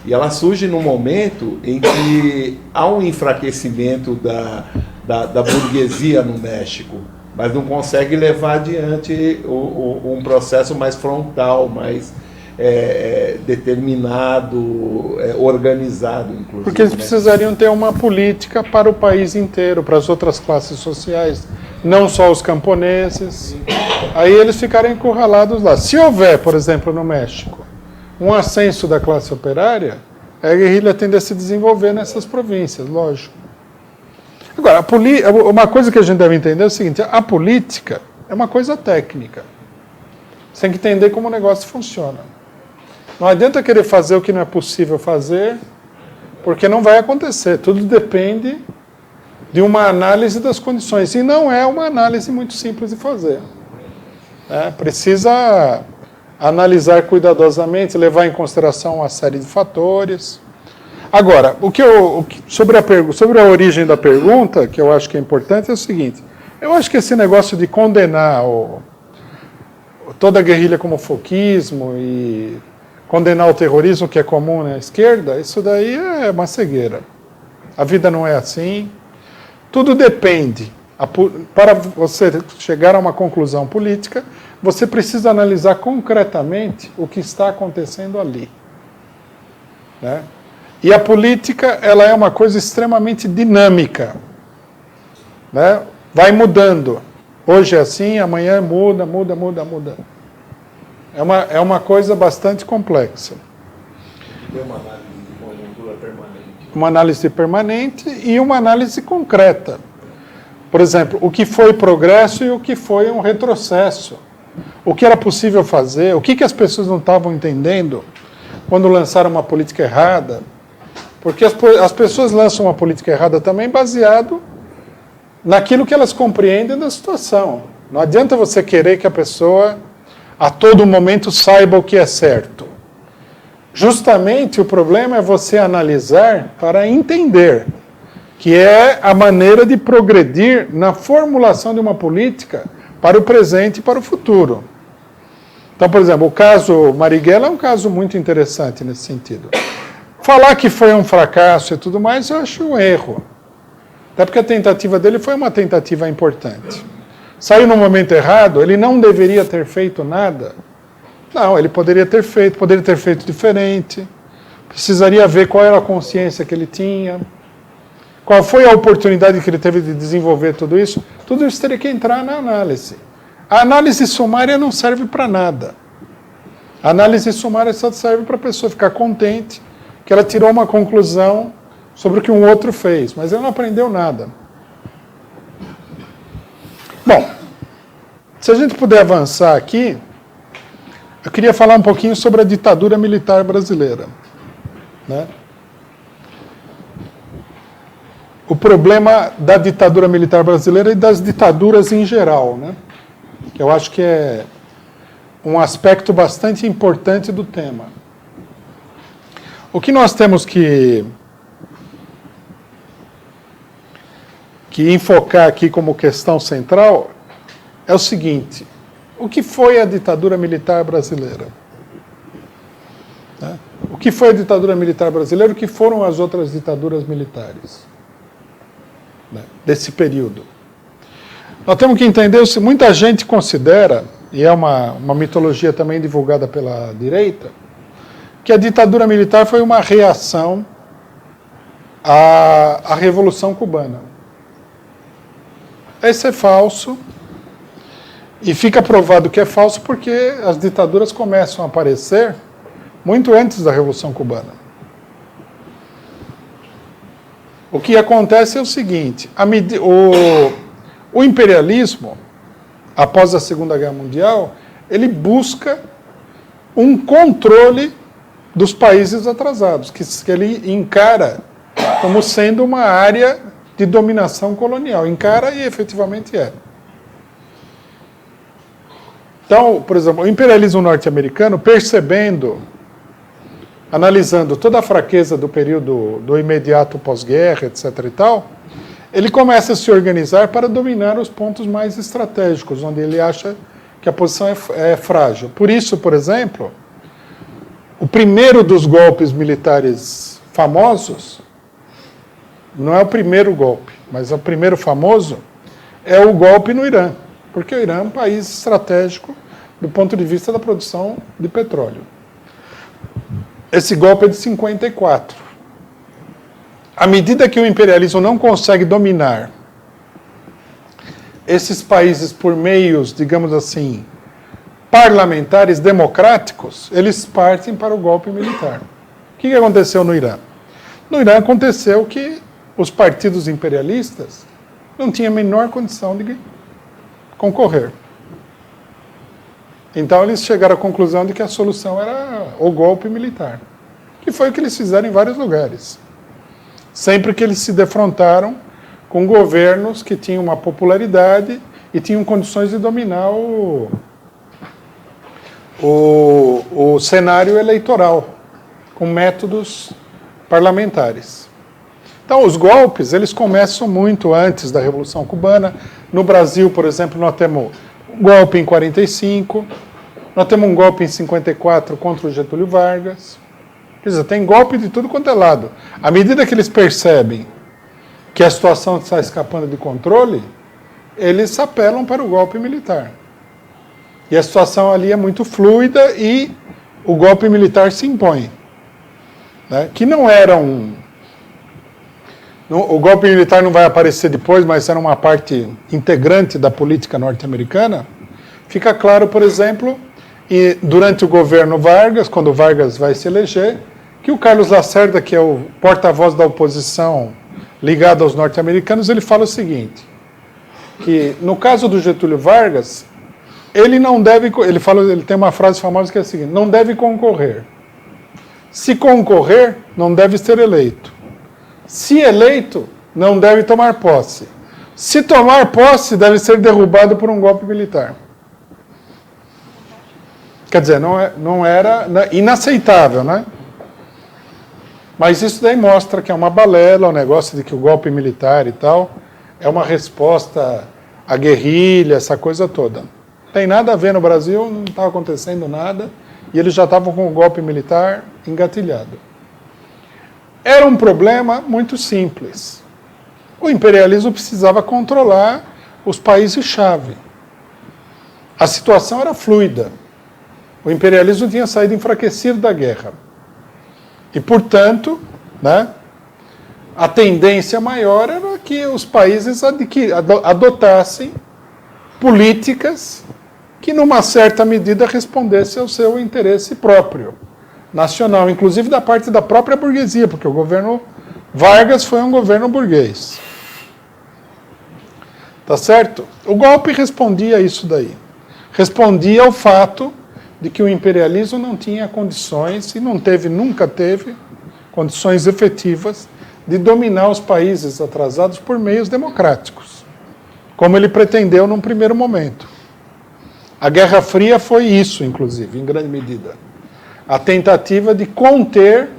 Speaker 5: E ela surge num momento em que há um enfraquecimento da burguesia no México, mas não consegue levar adiante um processo mais frontal, mais determinado, organizado, inclusive.
Speaker 1: Porque eles precisariam ter uma política para o país inteiro, para as outras classes sociais, não só os camponeses. Aí eles ficarem encurralados lá. Se houver, por exemplo, no México, um ascenso da classe operária, a guerrilha tende a se desenvolver nessas províncias, lógico. Agora, uma coisa que a gente deve entender é o seguinte: a política é uma coisa técnica. Você tem que entender como o negócio funciona. Não adianta querer fazer o que não é possível fazer, porque não vai acontecer. Tudo depende de uma análise das condições. E não é uma análise muito simples de fazer. Precisa analisar cuidadosamente, levar em consideração uma série de fatores. Agora, sobre a origem da pergunta, que eu acho que é importante, é o seguinte: eu acho que esse negócio de condenar toda a guerrilha como foquismo e condenar o terrorismo, que é comum na esquerda, isso daí é uma cegueira. A vida não é assim. Tudo depende. Para você chegar a uma conclusão política, você precisa analisar concretamente o que está acontecendo ali. Né? E a política, ela é uma coisa extremamente dinâmica. Né? Vai mudando. Hoje é assim, amanhã muda. É uma coisa bastante complexa.
Speaker 5: Tem uma análise de conjuntura permanente.
Speaker 1: Uma análise permanente e uma análise concreta. Por exemplo, o que foi progresso e o que foi um retrocesso. O que era possível fazer, o que as pessoas não estavam entendendo quando lançaram uma política errada. Porque as pessoas lançam uma política errada também baseado naquilo que elas compreendem da situação. Não adianta você querer que a pessoa a todo momento saiba o que é certo. Justamente o problema é você analisar para entender, que é a maneira de progredir na formulação de uma política para o presente e para o futuro. Então, por exemplo, o caso Marighella é um caso muito interessante nesse sentido. Falar que foi um fracasso e tudo mais, eu acho um erro. Até porque a tentativa dele foi uma tentativa importante. Saiu no momento errado, ele não deveria ter feito nada. Não, ele poderia ter feito diferente. Precisaria ver qual era a consciência que ele tinha. Qual foi a oportunidade que ele teve de desenvolver tudo isso? Tudo isso teria que entrar na análise. A análise sumária não serve para nada. A análise sumária só serve para a pessoa ficar contente que ela tirou uma conclusão sobre o que um outro fez, mas ele não aprendeu nada. Bom, se a gente puder avançar aqui, eu queria falar um pouquinho sobre a ditadura militar brasileira. Né? O problema da ditadura militar brasileira e das ditaduras em geral, né? Que eu acho que é um aspecto bastante importante do tema. O que nós temos que enfocar aqui como questão central é o seguinte: o que foi a ditadura militar brasileira? Né? O que foi a ditadura militar brasileira? O que foram as outras ditaduras militares? Né? Desse período. Nós temos que entender, se muita gente considera, e é uma mitologia também divulgada pela direita, que a ditadura militar foi uma reação à Revolução Cubana. Esse é falso, e fica provado que é falso porque as ditaduras começam a aparecer muito antes da Revolução Cubana. O que acontece é o seguinte, o imperialismo, após a Segunda Guerra Mundial, ele busca um controle dos países atrasados, que ele encara como sendo uma área de dominação colonial. Encara e efetivamente é. Então, por exemplo, o imperialismo norte-americano, percebendo, analisando toda a fraqueza do período do imediato pós-guerra, etc. e tal, ele começa a se organizar para dominar os pontos mais estratégicos, onde ele acha que a posição é frágil. Por isso, por exemplo, o primeiro dos golpes militares famosos, não é o primeiro golpe, mas o primeiro famoso, é o golpe no Irã, porque o Irã é um país estratégico do ponto de vista da produção de petróleo. Esse golpe é de 54. À medida que o imperialismo não consegue dominar esses países por meios, digamos assim, parlamentares democráticos, eles partem para o golpe militar. O que aconteceu no Irã? No Irã aconteceu que os partidos imperialistas não tinham a menor condição de concorrer. Então eles chegaram à conclusão de que a solução era o golpe militar, que foi o que eles fizeram em vários lugares. Sempre que eles se defrontaram com governos que tinham uma popularidade e tinham condições de dominar o cenário eleitoral, com métodos parlamentares. Então, os golpes, eles começam muito antes da Revolução Cubana. No Brasil, por exemplo, nós temos um golpe em 45, nós temos um golpe em 54 contra o Getúlio Vargas. Quer dizer, tem golpe de tudo quanto é lado. À medida que eles percebem que a situação está escapando de controle, eles apelam para o golpe militar. E a situação ali é muito fluida e o golpe militar se impõe. Né? Que não era o golpe militar não vai aparecer depois, mas era uma parte integrante da política norte-americana. Fica claro, por exemplo, durante o governo Vargas, quando Vargas vai se eleger, que o Carlos Lacerda, que é o porta-voz da oposição ligado aos norte-americanos, ele fala o seguinte, que no caso do Getúlio Vargas, ele não deve, ele tem uma frase famosa que é a seguinte, não deve concorrer. Se concorrer, não deve ser eleito. Se eleito, não deve tomar posse. Se tomar posse, deve ser derrubado por um golpe militar. Quer dizer, não era inaceitável, né? Mas isso daí mostra que é uma balela, o negócio de que o golpe militar e tal é uma resposta à guerrilha, essa coisa toda. Não tem nada a ver no Brasil, não estava acontecendo nada, e eles já estavam com o golpe militar engatilhado. Era um problema muito simples. O imperialismo precisava controlar os países-chave. A situação era fluida. O imperialismo tinha saído enfraquecido da guerra. E, portanto, né, a tendência maior era que os países adotassem políticas que, numa certa medida, respondessem ao seu interesse próprio, nacional, inclusive da parte da própria burguesia, porque o governo Vargas foi um governo burguês. Tá certo? O golpe respondia a isso daí. Respondia ao fato de que o imperialismo não tinha condições, e nunca teve condições efetivas de dominar os países atrasados por meios democráticos, como ele pretendeu num primeiro momento. A Guerra Fria foi isso, inclusive, em grande medida. A tentativa de conter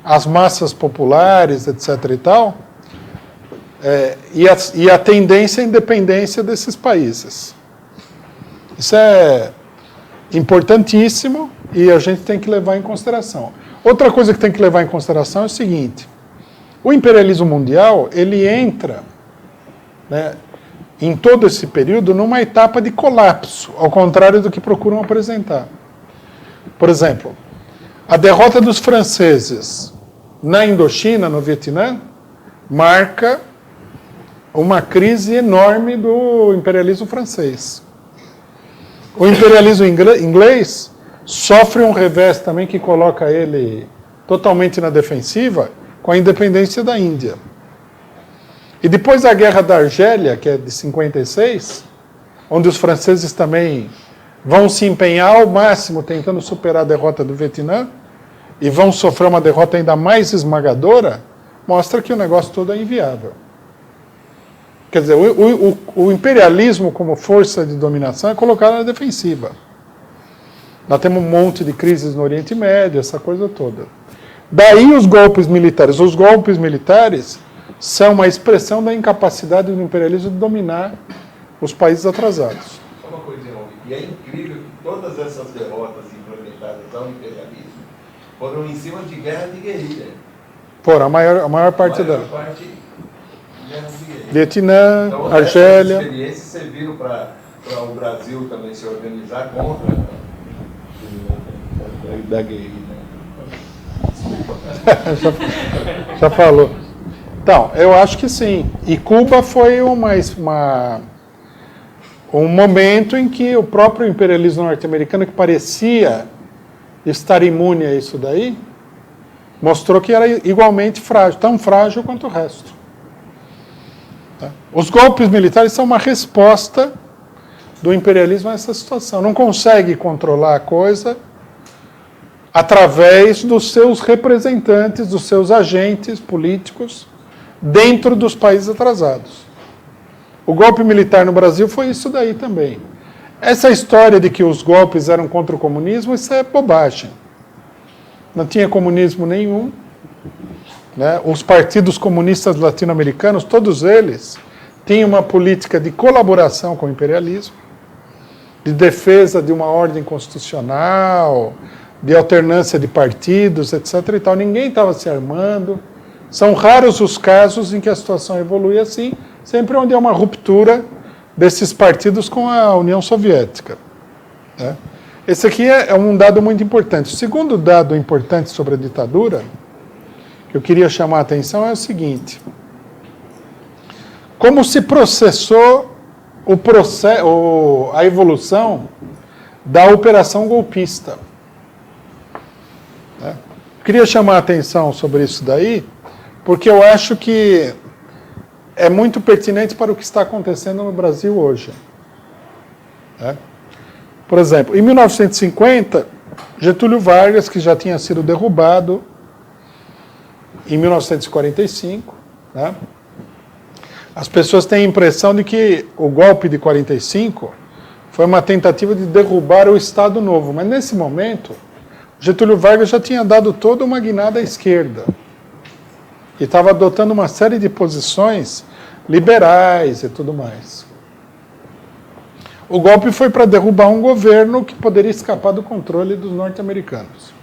Speaker 1: as massas populares, etc. e tal, e a tendência à independência desses países. Isso é importantíssimo e a gente tem que levar em consideração. Outra coisa que tem que levar em consideração é o seguinte: o imperialismo mundial, ele entra, né, em todo esse período numa etapa de colapso, ao contrário do que procuram apresentar. Por exemplo, a derrota dos franceses na Indochina, no Vietnã, marca uma crise enorme do imperialismo francês. O imperialismo inglês sofre um revés também que coloca ele totalmente na defensiva com a independência da Índia. E depois da Guerra da Argélia, que é de 56, onde os franceses também vão se empenhar ao máximo tentando superar a derrota do Vietnã e vão sofrer uma derrota ainda mais esmagadora, mostra que o negócio todo é inviável. Quer dizer, o imperialismo como força de dominação é colocado na defensiva. Nós temos um monte de crises no Oriente Médio, essa coisa toda. Daí os golpes militares. Os golpes militares são uma expressão da incapacidade do imperialismo de dominar os países atrasados.
Speaker 5: Só uma coisinha, e é incrível que todas essas derrotas implementadas ao imperialismo foram em cima de guerra de guerrilha.
Speaker 1: A maior parte dela.
Speaker 5: Guerra de guerrilha.
Speaker 1: Vietnã,
Speaker 5: então,
Speaker 1: Argélia.
Speaker 5: Essas experiências serviram para o Brasil também se organizar contra da guerrilha.
Speaker 1: Já falou. Então, eu acho que sim. E Cuba foi um momento em que o próprio imperialismo norte-americano, que parecia estar imune a isso daí, mostrou que era igualmente frágil, tão frágil quanto o resto. Os golpes militares são uma resposta do imperialismo a essa situação. Não consegue controlar a coisa através dos seus representantes, dos seus agentes políticos dentro dos países atrasados. O golpe militar no Brasil foi isso daí também. Essa história de que os golpes eram contra o comunismo, isso é bobagem. Não tinha comunismo nenhum. Né? Os partidos comunistas latino-americanos, todos eles, tinham uma política de colaboração com o imperialismo, de defesa de uma ordem constitucional, de alternância de partidos, etc. e tal. Ninguém estava se armando. São raros os casos em que a situação evolui assim, sempre onde há uma ruptura desses partidos com a União Soviética. Né? Esse aqui é um dado muito importante. O segundo dado importante sobre a ditadura, que eu queria chamar a atenção, é o seguinte: como se processou a evolução da operação golpista. Né? Queria chamar a atenção sobre isso daí, porque eu acho que é muito pertinente para o que está acontecendo no Brasil hoje. Né? Por exemplo, em 1950, Getúlio Vargas, que já tinha sido derrubado em 1945, né? As pessoas têm a impressão de que o golpe de 45 foi uma tentativa de derrubar o Estado Novo, mas nesse momento, Getúlio Vargas já tinha dado toda uma guinada à esquerda e estava adotando uma série de posições liberais e tudo mais. O golpe foi para derrubar um governo que poderia escapar do controle dos norte-americanos.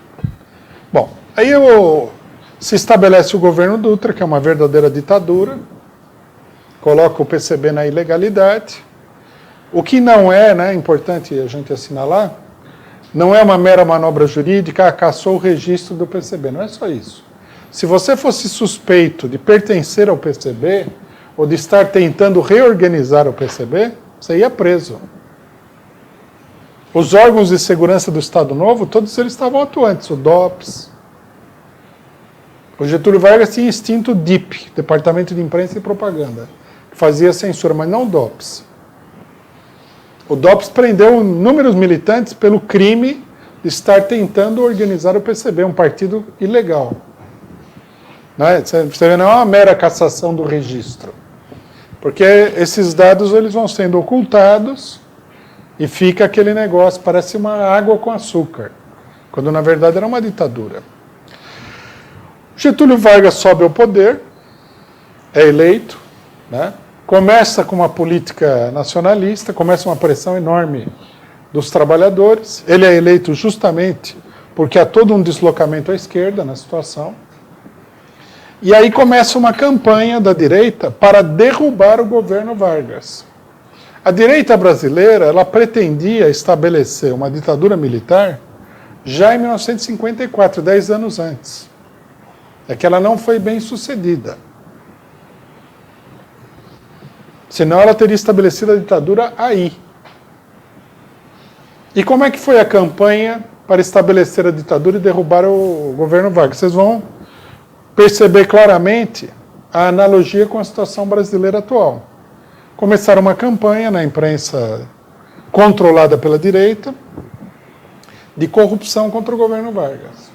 Speaker 1: Bom, aí se estabelece o governo Dutra, que é uma verdadeira ditadura, coloca o PCB na ilegalidade. O que não é, né, importante a gente assinalar, não é uma mera manobra jurídica, caçou o registro do PCB, não é só isso. Se você fosse suspeito de pertencer ao PCB, ou de estar tentando reorganizar o PCB, você ia preso. Os órgãos de segurança do Estado Novo, todos eles estavam atuantes, o DOPS. O Getúlio Vargas tinha extinto o DIP, Departamento de Imprensa e Propaganda, que fazia censura, mas não o DOPS. O DOPS prendeu inúmeros militantes pelo crime de estar tentando organizar o PCB, um partido ilegal. Não é? Você vê, não é uma mera cassação do registro. Porque esses dados eles vão sendo ocultados e fica aquele negócio, parece uma água com açúcar, quando na verdade era uma ditadura. Getúlio Vargas sobe ao poder, é eleito, né? Começa com uma política nacionalista, começa uma pressão enorme dos trabalhadores. Ele é eleito justamente porque há todo um deslocamento à esquerda na situação. E aí começa uma campanha da direita para derrubar o governo Vargas. A direita brasileira, ela pretendia estabelecer uma ditadura militar já em 1954, 10 anos antes. É que ela não foi bem sucedida. Senão ela teria estabelecido a ditadura aí. E como é que foi a campanha para estabelecer a ditadura e derrubar o governo Vargas? Vocês vão perceber claramente a analogia com a situação brasileira atual. Começaram uma campanha na imprensa controlada pela direita de corrupção contra o governo Vargas.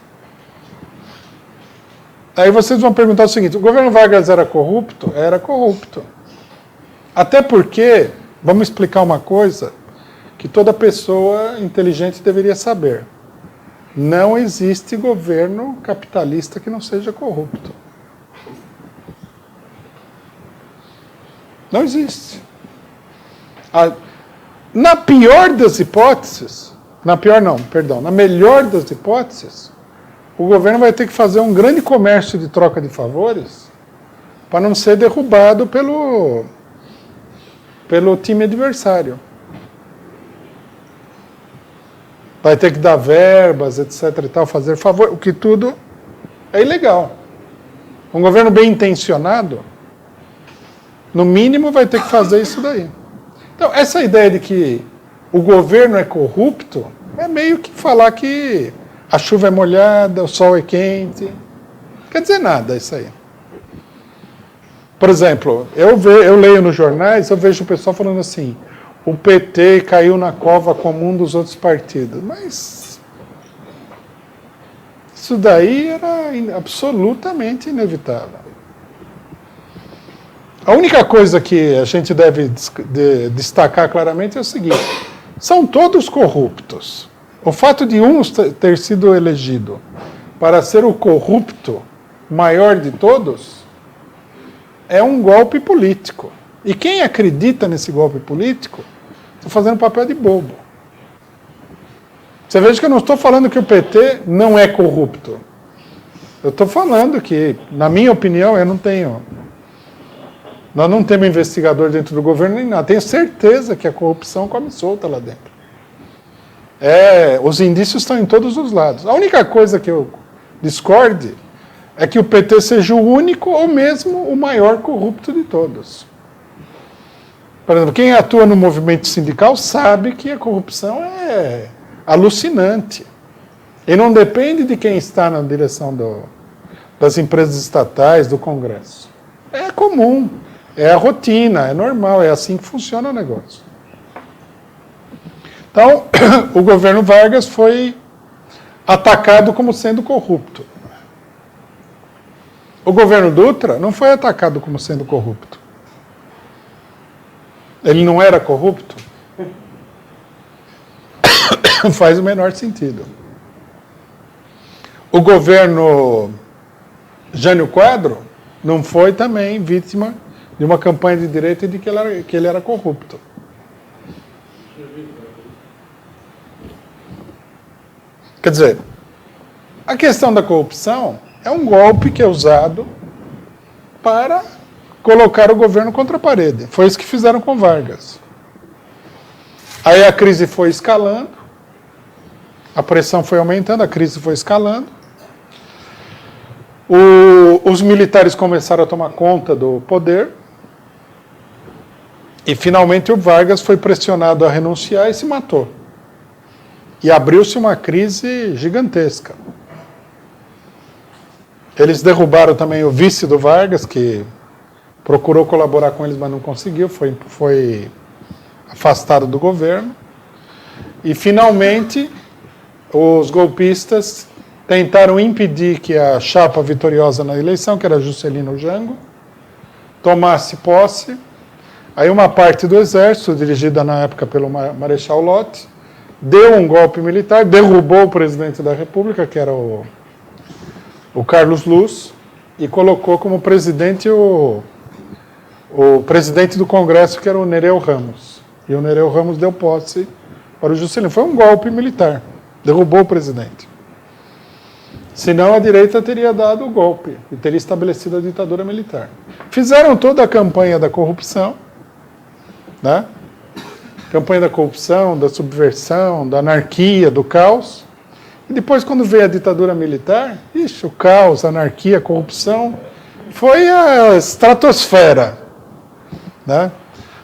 Speaker 1: Aí vocês vão perguntar o seguinte: o governo Vargas era corrupto? Era corrupto. Até porque, vamos explicar uma coisa que toda pessoa inteligente deveria saber. Não existe governo capitalista que não seja corrupto. Não existe. Na pior das hipóteses, na melhor das hipóteses, o governo vai ter que fazer um grande comércio de troca de favores para não ser derrubado pelo time adversário. Vai ter que dar verbas, etc. e tal, fazer favor, o que tudo é ilegal. Um governo bem intencionado, no mínimo, vai ter que fazer isso daí. Então, essa ideia de que o governo é corrupto é meio que falar que a chuva é molhada, o sol é quente. Não quer dizer nada isso aí. Por exemplo, eu leio nos jornais, eu vejo o pessoal falando assim: o PT caiu na cova comum dos outros partidos. Mas isso daí era absolutamente inevitável. A única coisa que a gente deve destacar claramente é o seguinte: são todos corruptos. O fato de um ter sido elegido para ser o corrupto maior de todos é um golpe político. E quem acredita nesse golpe político está fazendo papel de bobo. Você veja que eu não estou falando que o PT não é corrupto. Eu estou falando que, na minha opinião, nós não temos investigador dentro do governo nem nada. Tenho certeza que a corrupção come solta lá dentro. Os indícios estão em todos os lados. A única coisa que eu discorde é que o PT seja o único ou mesmo o maior corrupto de todos. Por exemplo, quem atua no movimento sindical sabe que a corrupção é alucinante. E não depende de quem está na direção das empresas estatais, do Congresso. É comum, é a rotina, é normal, é assim que funciona o negócio. Então, o governo Vargas foi atacado como sendo corrupto. O governo Dutra não foi atacado como sendo corrupto. Ele não era corrupto? Faz o menor sentido. O governo Jânio Quadro não foi também vítima de uma campanha de direita de que ele era corrupto. Quer dizer, a questão da corrupção é um golpe que é usado para colocar o governo contra a parede. Foi isso que fizeram com Vargas. Aí a crise foi escalando, a pressão foi aumentando, a crise foi escalando. Os militares começaram a tomar conta do poder e finalmente o Vargas foi pressionado a renunciar e se matou. E abriu-se uma crise gigantesca. Eles derrubaram também o vice do Vargas, que procurou colaborar com eles, mas não conseguiu, foi afastado do governo. E, finalmente, os golpistas tentaram impedir que a chapa vitoriosa na eleição, que era Juscelino Jango, tomasse posse. Aí uma parte do exército, dirigida na época pelo Marechal Lott, deu um golpe militar, derrubou o presidente da República, que era o Carlos Luz, e colocou como presidente o presidente do Congresso, que era o Nereu Ramos. E o Nereu Ramos deu posse para o Juscelino. Foi um golpe militar. Derrubou o presidente. Senão a direita teria dado o golpe e teria estabelecido a ditadura militar. Fizeram toda a campanha da corrupção, né? Campanha da corrupção, da subversão, da anarquia, do caos. E depois, quando veio a ditadura militar, o caos, a anarquia, a corrupção, foi a estratosfera, né?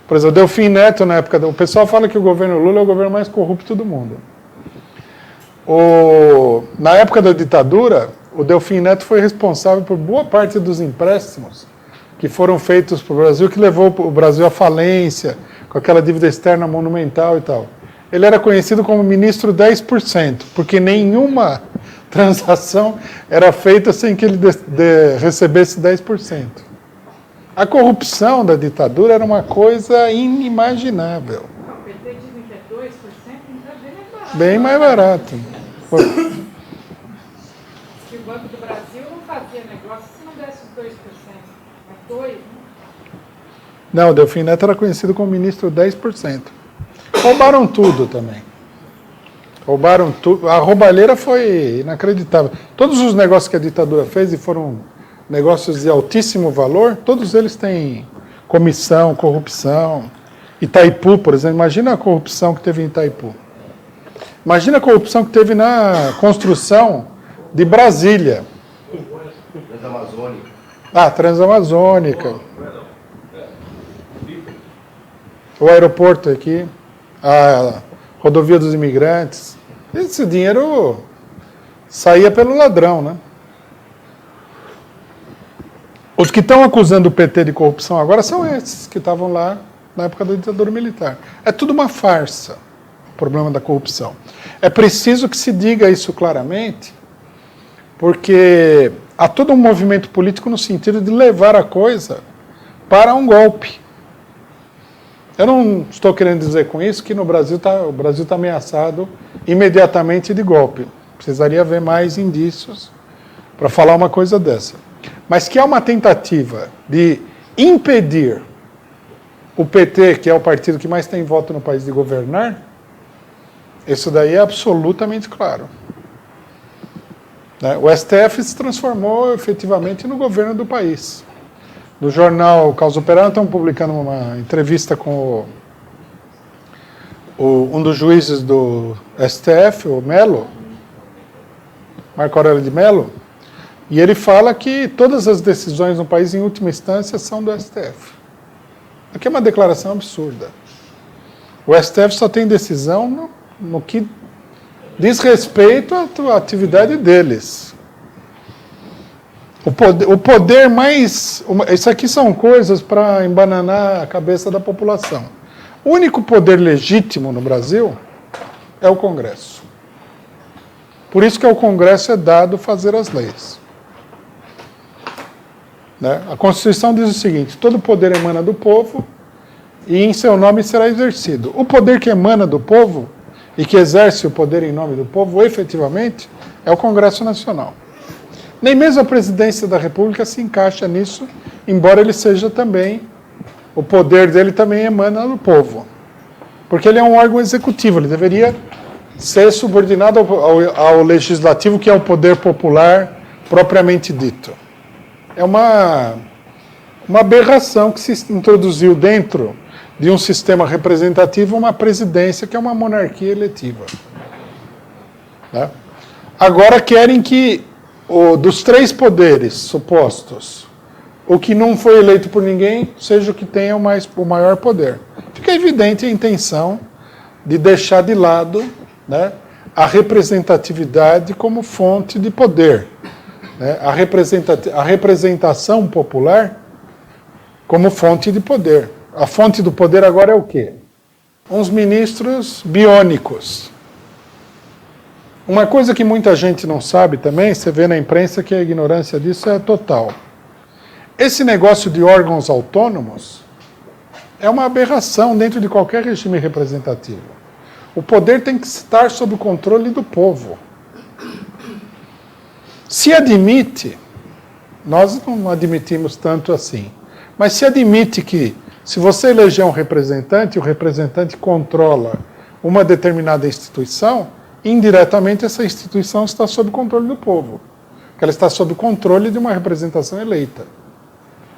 Speaker 1: Por exemplo, Delfim Neto, na época... O pessoal fala que o governo Lula é o governo mais corrupto do mundo. Na época da ditadura, o Delfim Neto foi responsável por boa parte dos empréstimos que foram feitos para o Brasil, que levou o Brasil à falência, com aquela dívida externa monumental e tal. Ele era conhecido como ministro 10%, porque nenhuma transação era feita sem que ele recebesse 10%. A corrupção da ditadura era uma coisa inimaginável.
Speaker 2: O PT dizem que é 2%, então é
Speaker 1: Bem mais barato.
Speaker 2: Que o Banco do Brasil não fazia negócio se não desse os 2%. É 2%, né?
Speaker 1: Não, o Delfim Neto era conhecido como ministro 10%. Roubaram tudo também. Roubaram tudo. A roubalheira foi inacreditável. Todos os negócios que a ditadura fez, e foram negócios de altíssimo valor, todos eles têm comissão, corrupção. Itaipu, por exemplo, imagina a corrupção que teve em Itaipu. Imagina a corrupção que teve na construção de Brasília.
Speaker 3: Transamazônica.
Speaker 1: Transamazônica. O aeroporto aqui, a rodovia dos imigrantes. Esse dinheiro saía pelo ladrão, né? Os que estão acusando o PT de corrupção agora são esses que estavam lá na época da ditadura militar. É tudo uma farsa, o problema da corrupção. É preciso que se diga isso claramente, porque há todo um movimento político no sentido de levar a coisa para um golpe. Eu não estou querendo dizer com isso que o Brasil está ameaçado imediatamente de golpe. Precisaria haver mais indícios para falar uma coisa dessa. Mas que há uma tentativa de impedir o PT, que é o partido que mais tem voto no país, de governar, isso daí é absolutamente claro. O STF se transformou efetivamente no governo do país. No jornal Caos Operário, estão publicando uma entrevista com um dos juízes do STF, o Melo, Marco Aurélio de Mello, e ele fala que todas as decisões no país, em última instância, são do STF. Aqui é uma declaração absurda. O STF só tem decisão no que diz respeito à atividade deles. O poder mais... Isso aqui são coisas para embananar a cabeça da população. O único poder legítimo no Brasil é o Congresso. Por isso que ao Congresso é dado fazer as leis. A Constituição diz o seguinte: todo poder emana do povo e em seu nome será exercido. O poder que emana do povo e que exerce o poder em nome do povo, efetivamente, é o Congresso Nacional. Nem mesmo a presidência da República se encaixa nisso, embora ele seja também, o poder dele também emana do povo. Porque ele é um órgão executivo, ele deveria ser subordinado ao legislativo, que é o poder popular propriamente dito. É uma aberração que se introduziu dentro de um sistema representativo uma presidência que é uma monarquia eletiva. Agora querem que, dos três poderes supostos, o que não foi eleito por ninguém seja o que tenha o maior poder. Fica evidente a intenção de deixar de lado a representatividade como fonte de poder. A representação popular como fonte de poder. A fonte do poder agora é o quê? Uns ministros biônicos. Uma coisa que muita gente não sabe também, você vê na imprensa que a ignorância disso é total. Esse negócio de órgãos autônomos é uma aberração dentro de qualquer regime representativo. O poder tem que estar sob o controle do povo. Se admite, nós não admitimos tanto assim, mas se admite que, se você eleger um representante, o representante controla uma determinada instituição, indiretamente essa instituição está sob controle do povo. Porque ela está sob controle de uma representação eleita.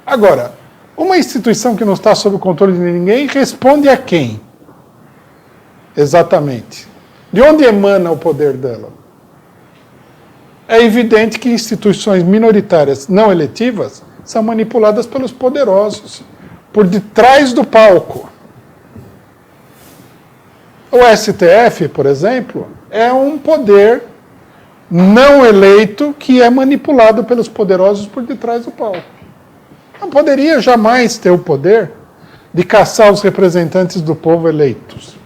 Speaker 1: Agora, uma instituição que não está sob controle de ninguém responde a quem? Exatamente. De onde emana o poder dela? É evidente que instituições minoritárias não eletivas são manipuladas pelos poderosos, por detrás do palco. O STF, por exemplo, é um poder não eleito que é manipulado pelos poderosos por detrás do palco. Não poderia jamais ter o poder de caçar os representantes do povo eleitos.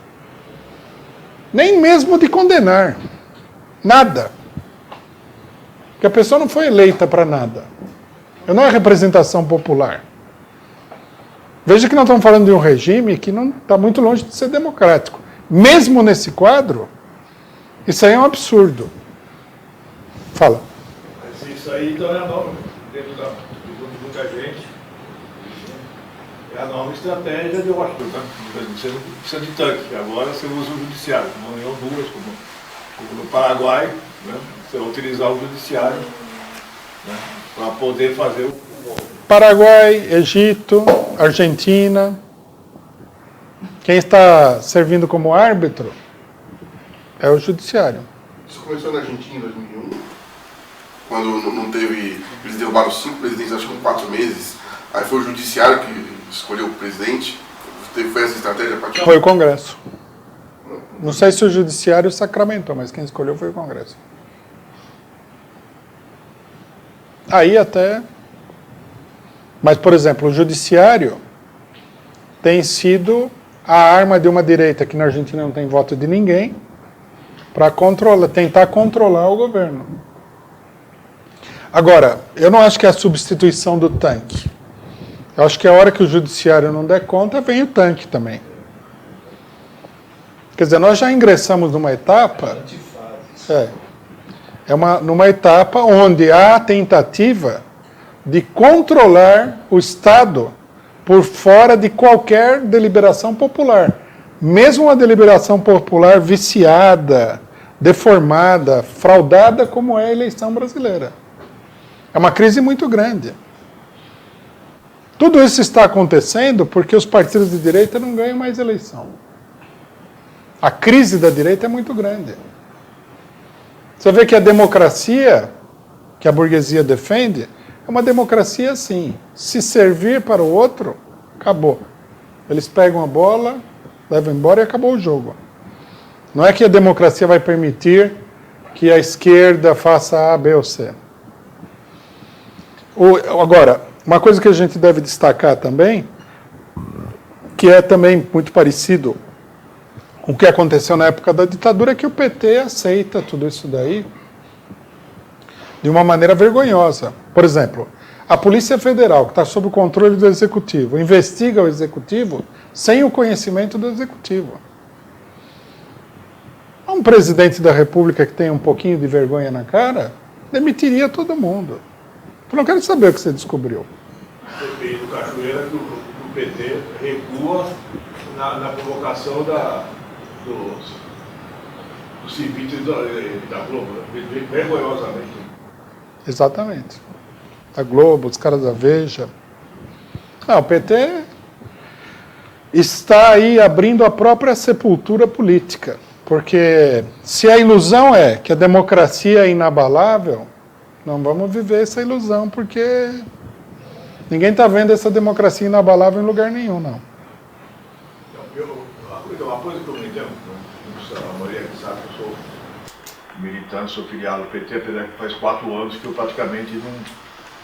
Speaker 1: Nem mesmo de condenar. Nada. Porque a pessoa não foi eleita para nada. Não é representação popular. Veja que nós estamos falando de um regime que não está muito longe de ser democrático. Mesmo nesse quadro, isso aí é um absurdo. Fala.
Speaker 4: Mas isso aí então é a nova, dentro de muita gente, é a nova estratégia de Washington, né? Você não precisa de tanque, agora você usa o judiciário, como em Honduras, como no Paraguai, né? Você vai utilizar o judiciário, né? Para poder fazer o...
Speaker 1: Paraguai, Egito, Argentina. Quem está servindo como árbitro é o judiciário.
Speaker 3: Isso começou na Argentina em 2001, quando não teve... Eles derrubaram 5 presidentes, acho que em 4 meses. Aí foi o judiciário que escolheu o presidente. Foi essa estratégia para tirar?
Speaker 1: Foi o Congresso. Não sei se o judiciário sacramentou, mas quem escolheu foi o Congresso. Aí até... Mas, por exemplo, o judiciário tem sido a arma de uma direita que na Argentina não tem voto de ninguém para tentar controlar o governo. Agora, eu não acho que é a substituição do tanque. Eu acho que a hora que o judiciário não der conta, vem o tanque também. Quer dizer, nós já ingressamos numa etapa... numa etapa onde há a tentativa de controlar o Estado por fora de qualquer deliberação popular. Mesmo uma deliberação popular viciada, deformada, fraudada, como é a eleição brasileira. É uma crise muito grande. Tudo isso está acontecendo porque os partidos de direita não ganham mais eleição. A crise da direita é muito grande. Você vê que a democracia que a burguesia defende é uma democracia assim. Se servir para o outro, acabou. Eles pegam a bola, levam embora e acabou o jogo. Não é que a democracia vai permitir que a esquerda faça A, B ou C. Agora, uma coisa que a gente deve destacar também, que é também muito parecido com o que aconteceu na época da ditadura, é que o PT aceita tudo isso daí de uma maneira vergonhosa. Por exemplo, a Polícia Federal, que está sob o controle do Executivo, investiga o Executivo sem o conhecimento do Executivo. Um presidente da República que tem um pouquinho de vergonha na cara, demitiria todo mundo. Eu não quero saber o que você descobriu.
Speaker 4: O prefeito Cachoeira do PT recua na provocação dos civis da Globo, vergonhosamente.
Speaker 1: Exatamente. A Globo, os caras da Veja. O PT está aí abrindo a própria sepultura política. Porque se a ilusão é que a democracia é inabalável, não vamos viver essa ilusão, porque ninguém está vendo essa democracia inabalável em lugar nenhum, não.
Speaker 4: Uma coisa que eu me entendo, a maioria que sabe que eu sou militante, sou filiado ao PT, apesar que faz 4 anos que eu praticamente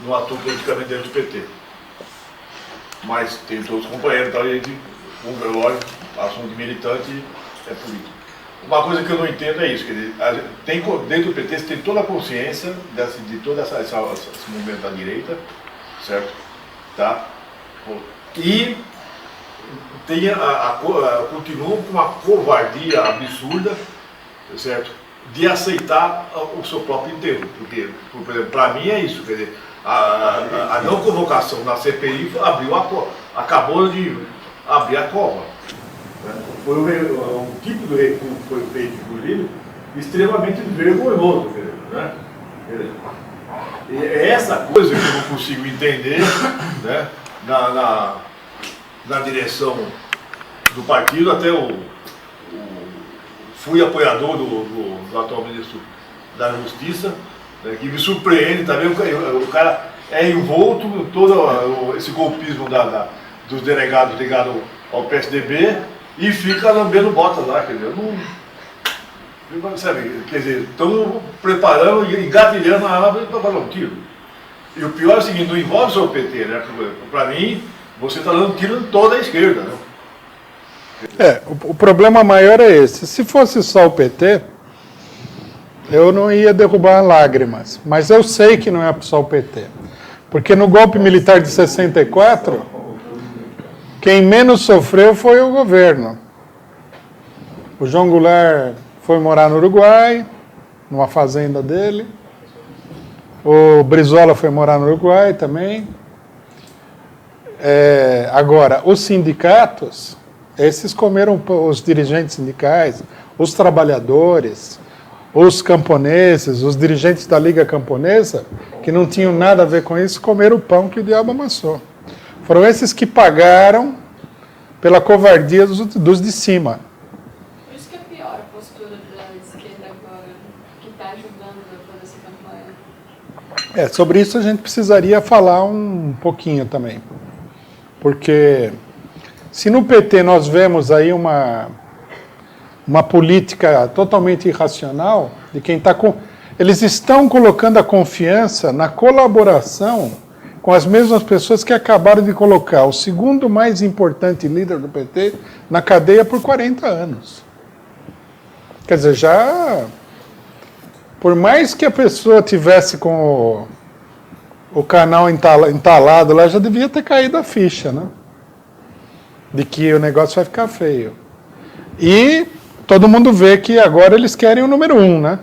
Speaker 4: não atuo politicamente dentro do PT. Mas tem todos os companheiros, então a gente, lógico, assunto de militante é político. Uma coisa que eu não entendo é isso, quer dizer, dentro do PT você tem toda a consciência de todo esse movimento da direita, certo? Tá? E tem continuam com uma covardia absurda, certo? De aceitar o seu próprio enterro. Porque, por exemplo, para mim é isso, quer dizer, a não convocação na CPI acabou de abrir a cova. Né? Foi um tipo de recuo que foi feito, inclusive, extremamente vergonhoso. Né? E é essa coisa que eu não consigo entender, né? na direção do partido, até fui apoiador do atual ministro da Justiça, né, que me surpreende também, o cara é envolto em todo esse golpismo dos delegados ligados ao PSDB e fica lambendo botas lá, quer dizer, não sabe, quer dizer, estão preparando e engatilhando a arma para dar um tiro. E o pior é o seguinte, não envolve só o PT, né? Para mim, você está dando tiro em toda a esquerda, né?
Speaker 1: O problema maior é esse. Se fosse só o PT, eu não ia derrubar lágrimas. Mas eu sei que não é só o PT. Porque no golpe militar de 64, quem menos sofreu foi o governo. O João Goulart foi morar no Uruguai, numa fazenda dele. O Brizola foi morar no Uruguai também. Agora, os sindicatos, esses comeram, os dirigentes sindicais, os trabalhadores, os camponeses, os dirigentes da Liga Camponesa, que não tinham nada a ver com isso, comeram o pão que o diabo amassou. Foram esses que pagaram pela covardia dos de cima.
Speaker 6: Por isso que é pior a postura da esquerda agora, que está ajudando a fazer essa campanha.
Speaker 1: Sobre isso a gente precisaria falar um pouquinho também. Porque se no PT nós vemos aí uma política totalmente irracional, de quem está com... Eles estão colocando a confiança na colaboração com as mesmas pessoas que acabaram de colocar o segundo mais importante líder do PT na cadeia por 40 anos. Quer dizer, já... Por mais que a pessoa tivesse com o canal entalado lá, já devia ter caído a ficha, né? De que o negócio vai ficar feio. E todo mundo vê que agora eles querem o número 1, né?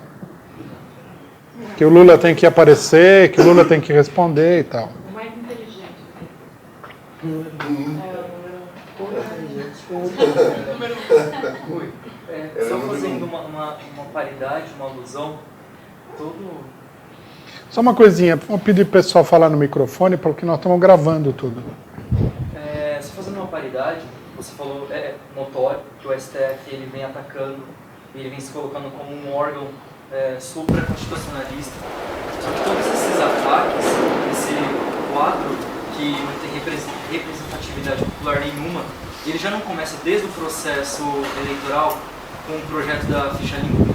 Speaker 1: Que o Lula tem que aparecer, que o Lula tem que responder e tal.
Speaker 2: O mais inteligente.
Speaker 7: Só fazendo uma paridade, uma alusão,
Speaker 1: Só uma coisinha, vou pedir pro pessoal falar no microfone, porque nós estamos gravando tudo.
Speaker 7: Só fazendo uma paridade, você falou, é notório que o STF ele vem atacando, ele vem se colocando como um órgão supraconstitucionalista. Só que todos esses ataques, esse quadro que não tem representatividade popular nenhuma, ele já não começa desde o processo eleitoral com o projeto da ficha limpa,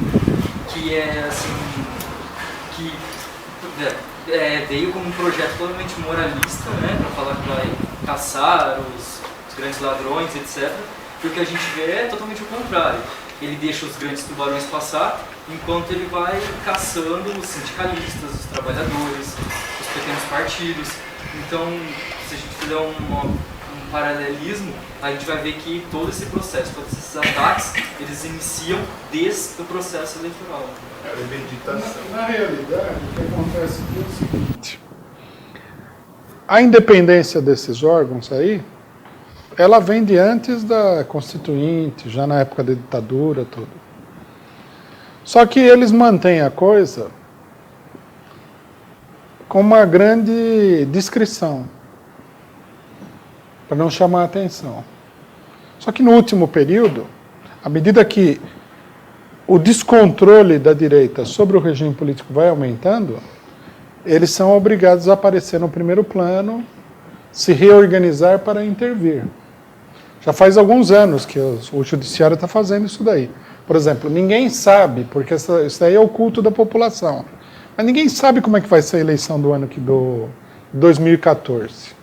Speaker 7: que é assim, que veio como um projeto totalmente moralista, né, para falar que vai caçar os grandes ladrões, etc. E o que a gente vê é totalmente o contrário. Ele deixa os grandes tubarões passar, enquanto ele vai caçando os sindicalistas, os trabalhadores, os pequenos partidos. Então, se a gente fizer um paralelismo, a gente vai ver que todo esse processo, todos esses ataques, eles iniciam desde o processo eleitoral.
Speaker 1: Na realidade, o que acontece é o seguinte: a independência desses órgãos aí, ela vem de antes da Constituinte, já na época da ditadura, tudo. Só que eles mantêm a coisa com uma grande discrição, para não chamar a atenção. Só que no último período, à medida que o descontrole da direita sobre o regime político vai aumentando, eles são obrigados a aparecer no primeiro plano, se reorganizar para intervir. Já faz alguns anos que o judiciário está fazendo isso daí. Por exemplo, ninguém sabe, porque isso daí é o culto da população, mas ninguém sabe como é que vai ser a eleição do ano do 2014.